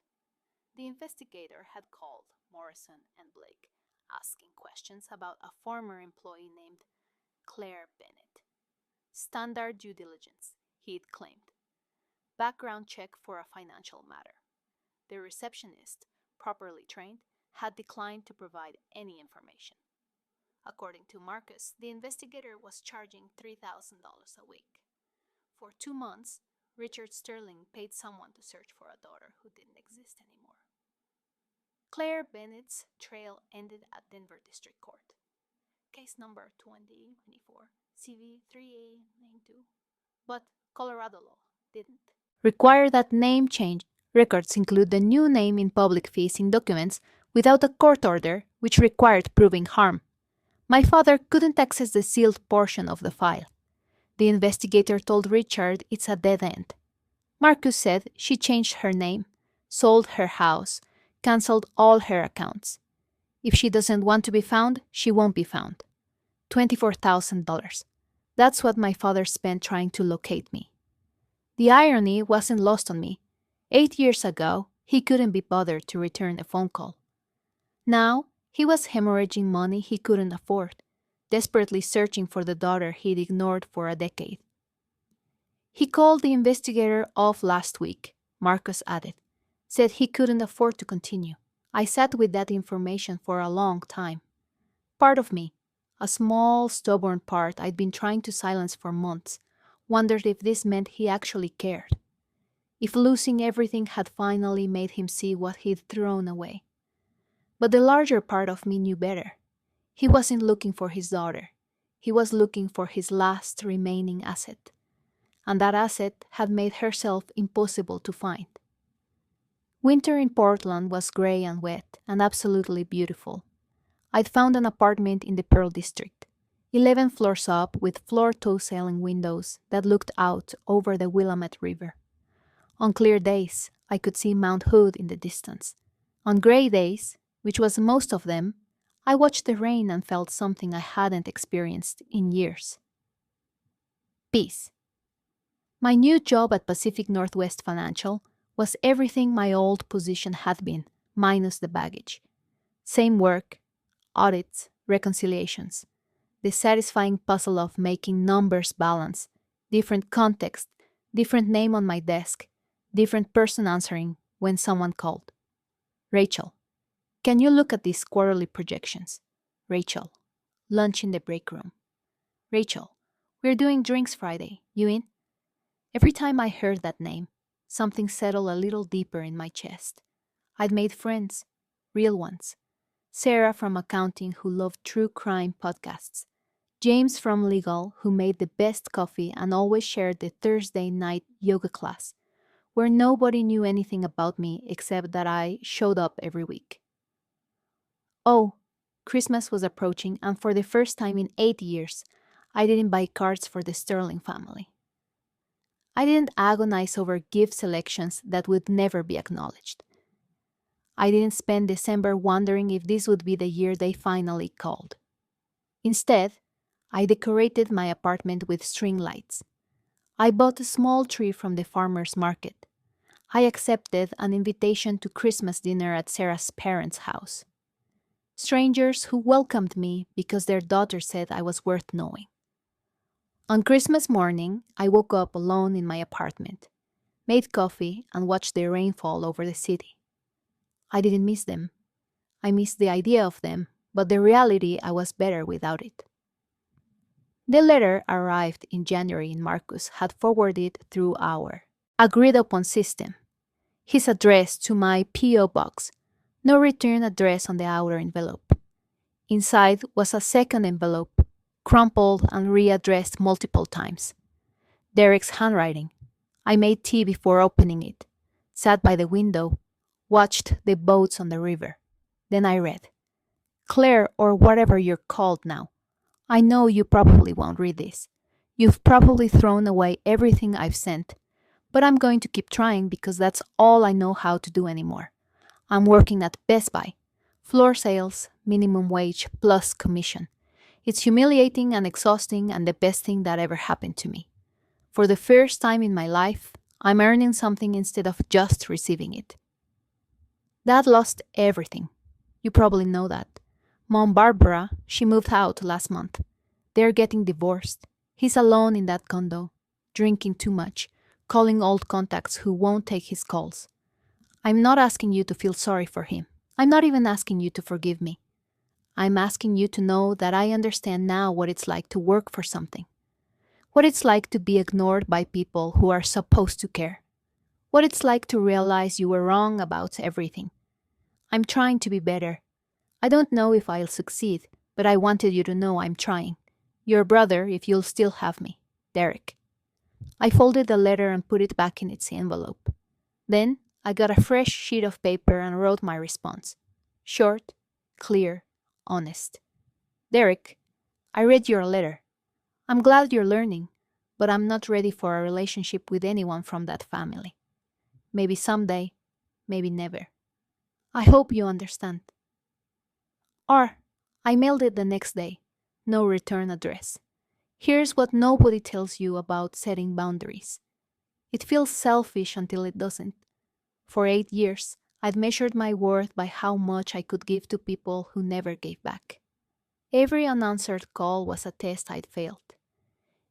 The investigator had called Morrison and Blake, asking questions about a former employee named Claire Bennett. Standard due diligence, he'd claimed. Background check for a financial matter. The receptionist, properly trained, had declined to provide any information. According to Marcus, the investigator was charging $3,000 a week. For 2 months, Richard Sterling paid someone to search for a daughter who didn't exist anymore. Claire Bennett's trial ended at Denver District Court. Case number 2024, CV 3892. But Colorado law didn't require that name change. Records include the new name in public facing documents without a court order, which required proving harm. My father couldn't access the sealed portion of the file. The investigator told Richard it's a dead end. Marcus said she changed her name, sold her house, canceled all her accounts. If she doesn't want to be found, she won't be found. $24,000. That's what my father spent trying to locate me. The irony wasn't lost on me. 8 years ago, he couldn't be bothered to return a phone call. Now, he was hemorrhaging money he couldn't afford, desperately searching for the daughter he'd ignored for a decade. He called the investigator off last week, Marcus added. Said he couldn't afford to continue. I sat with that information for a long time. Part of me, a small, stubborn part I'd been trying to silence for months, wondered if this meant he actually cared. If losing everything had finally made him see what he'd thrown away. But the larger part of me knew better. He wasn't looking for his daughter. He was looking for his last remaining asset. And that asset had made herself impossible to find. Winter in Portland was gray and wet and absolutely beautiful. I'd found an apartment in the Pearl District, 11 floors up with floor-to ceiling windows that looked out over the Willamette River. On clear days, I could see Mount Hood in the distance. On gray days, which was most of them, I watched the rain and felt something I hadn't experienced in years. Peace. My new job at Pacific Northwest Financial was everything my old position had been, minus the baggage. Same work, audits, reconciliations. The satisfying puzzle of making numbers balance, different context, different name on my desk, different person answering when someone called. Rachel, can you look at these quarterly projections? Rachel, lunch in the break room. Rachel, we're doing drinks Friday. You in? Every time I heard that name, something settled a little deeper in my chest. I'd made friends, real ones. Sarah from accounting who loved true crime podcasts. James from legal who made the best coffee and always shared the Thursday night yoga class, where nobody knew anything about me except that I showed up every week. Oh, Christmas was approaching, and for the first time in 8 years, I didn't buy cards for the Sterling family. I didn't agonize over gift selections that would never be acknowledged. I didn't spend December wondering if this would be the year they finally called. Instead, I decorated my apartment with string lights. I bought a small tree from the farmer's market. I accepted an invitation to Christmas dinner at Sarah's parents' house. Strangers who welcomed me because their daughter said I was worth knowing. On Christmas morning, I woke up alone in my apartment, made coffee, and watched the rain fall over the city. I didn't miss them. I missed the idea of them, but the reality I was better without it. The letter arrived in January and Marcus had forwarded through our agreed-upon system. His address to my P.O. box. No return address on the outer envelope. Inside was a second envelope, crumpled and readdressed multiple times. Derek's handwriting. I made tea before opening it, sat by the window, watched the boats on the river. Then I read, Claire, or whatever you're called now. I know you probably won't read this. You've probably thrown away everything I've sent, but I'm going to keep trying because that's all I know how to do anymore. I'm working at Best Buy. Floor sales, minimum wage, plus commission. It's humiliating and exhausting and the best thing that ever happened to me. For the first time in my life, I'm earning something instead of just receiving it. Dad lost everything. You probably know that. Mom Barbara, she moved out last month. They're getting divorced. He's alone in that condo, drinking too much, calling old contacts who won't take his calls. I'm not asking you to feel sorry for him. I'm not even asking you to forgive me. I'm asking you to know that I understand now what it's like to work for something. What it's like to be ignored by people who are supposed to care. What it's like to realize you were wrong about everything. I'm trying to be better. I don't know if I'll succeed, but I wanted you to know I'm trying. Your brother, if you'll still have me. Derek. I folded the letter and put it back in its envelope. Then I got a fresh sheet of paper and wrote my response. Short, clear, honest. Derek, I read your letter. I'm glad you're learning, but I'm not ready for a relationship with anyone from that family. Maybe someday, maybe never. I hope you understand. Or, I mailed it the next day. No return address. Here's what nobody tells you about setting boundaries. It feels selfish until it doesn't. For 8 years, I'd measured my worth by how much I could give to people who never gave back. Every unanswered call was a test I'd failed.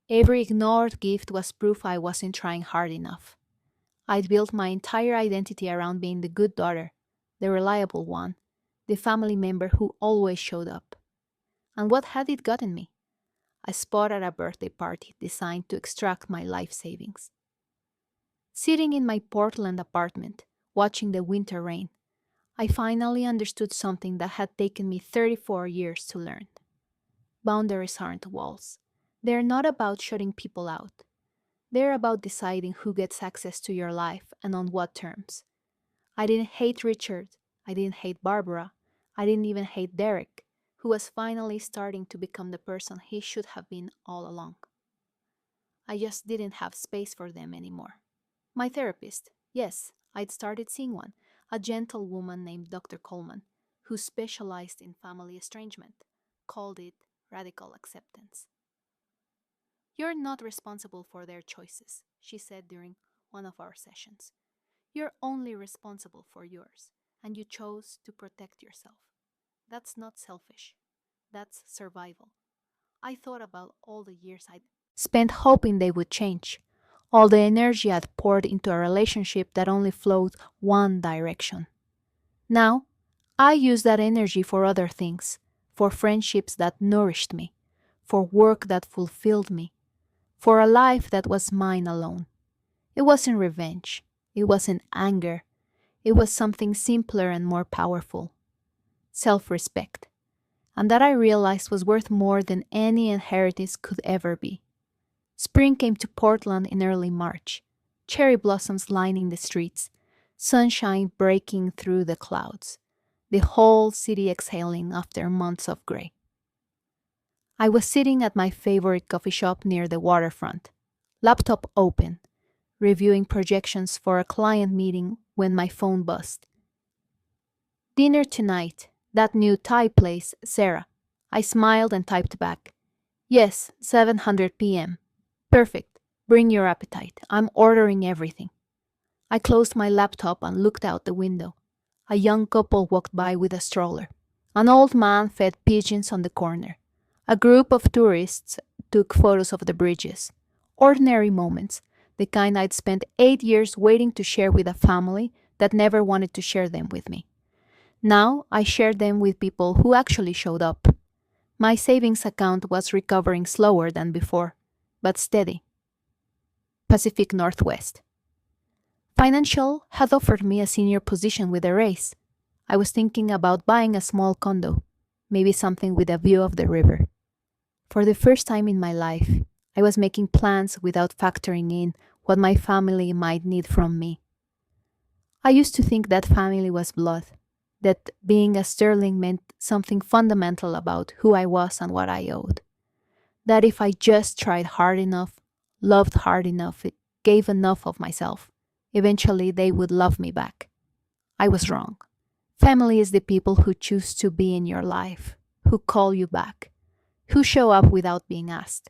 Every ignored gift was proof I wasn't trying hard enough. I'd built my entire identity around being the good daughter, the reliable one, the family member who always showed up. And what had it gotten me? A spot at a birthday party designed to extract my life savings. Sitting in my Portland apartment, watching the winter rain, I finally understood something that had taken me 34 years to learn. Boundaries aren't walls. They're not about shutting people out. They're about deciding who gets access to your life and on what terms. I didn't hate Richard. I didn't hate Barbara. I didn't even hate Derek, who was finally starting to become the person he should have been all along. I just didn't have space for them anymore. My therapist, yes, I'd started seeing one, a gentle woman named Dr. Coleman, who specialized in family estrangement, called it radical acceptance. You're not responsible for their choices, she said during one of our sessions. You're only responsible for yours, and you chose to protect yourself. That's not selfish. That's survival. I thought about all the years I'd spent hoping they would change, all the energy I'd poured into a relationship that only flowed one direction. Now, I use that energy for other things, for friendships that nourished me, for work that fulfilled me, for a life that was mine alone. It wasn't revenge. It wasn't anger. It was something simpler and more powerful. Self-respect. And that I realized was worth more than any inheritance could ever be. Spring came to Portland in early March. Cherry blossoms lining the streets. Sunshine breaking through the clouds. The whole city exhaling after months of gray. I was sitting at my favorite coffee shop near the waterfront, laptop open, reviewing projections for a client meeting when my phone buzzed. Dinner tonight, that new Thai place, Sarah. I smiled and typed back. Yes, 7:00 p.m. Perfect. Bring your appetite. I'm ordering everything. I closed my laptop and looked out the window. A young couple walked by with a stroller. An old man fed pigeons on the corner. A group of tourists took photos of the bridges. Ordinary moments, the kind I'd spent 8 years waiting to share with a family that never wanted to share them with me. Now I shared them with people who actually showed up. My savings account was recovering slower than before, but steady. Pacific Northwest. Financial had offered me a senior position with a raise. I was thinking about buying a small condo, maybe something with a view of the river. For the first time in my life, I was making plans without factoring in what my family might need from me. I used to think that family was blood, that being a Sterling meant something fundamental about who I was and what I owed. That if I just tried hard enough, loved hard enough, gave enough of myself, eventually they would love me back. I was wrong. Family is the people who choose to be in your life, who call you back, who show up without being asked,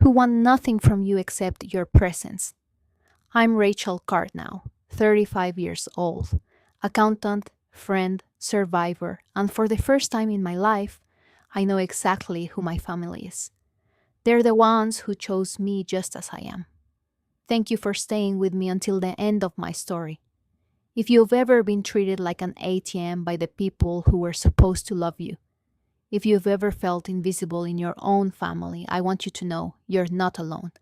who want nothing from you except your presence. I'm Rachel Card now, 35 years old, accountant, friend, survivor, and for the first time in my life, I know exactly who my family is. They're the ones who chose me just as I am. Thank you for staying with me until the end of my story. If you've ever been treated like an ATM by the people who were supposed to love you, if you've ever felt invisible in your own family, I want you to know you're not alone,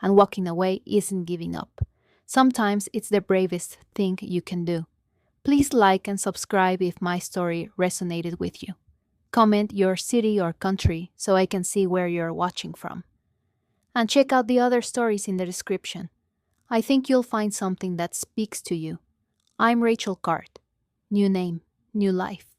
and walking away isn't giving up. Sometimes it's the bravest thing you can do. Please like and subscribe if my story resonated with you. Comment your city or country so I can see where you're watching from. And check out the other stories in the description. I think you'll find something that speaks to you. I'm Rachel Cart. New name, new life.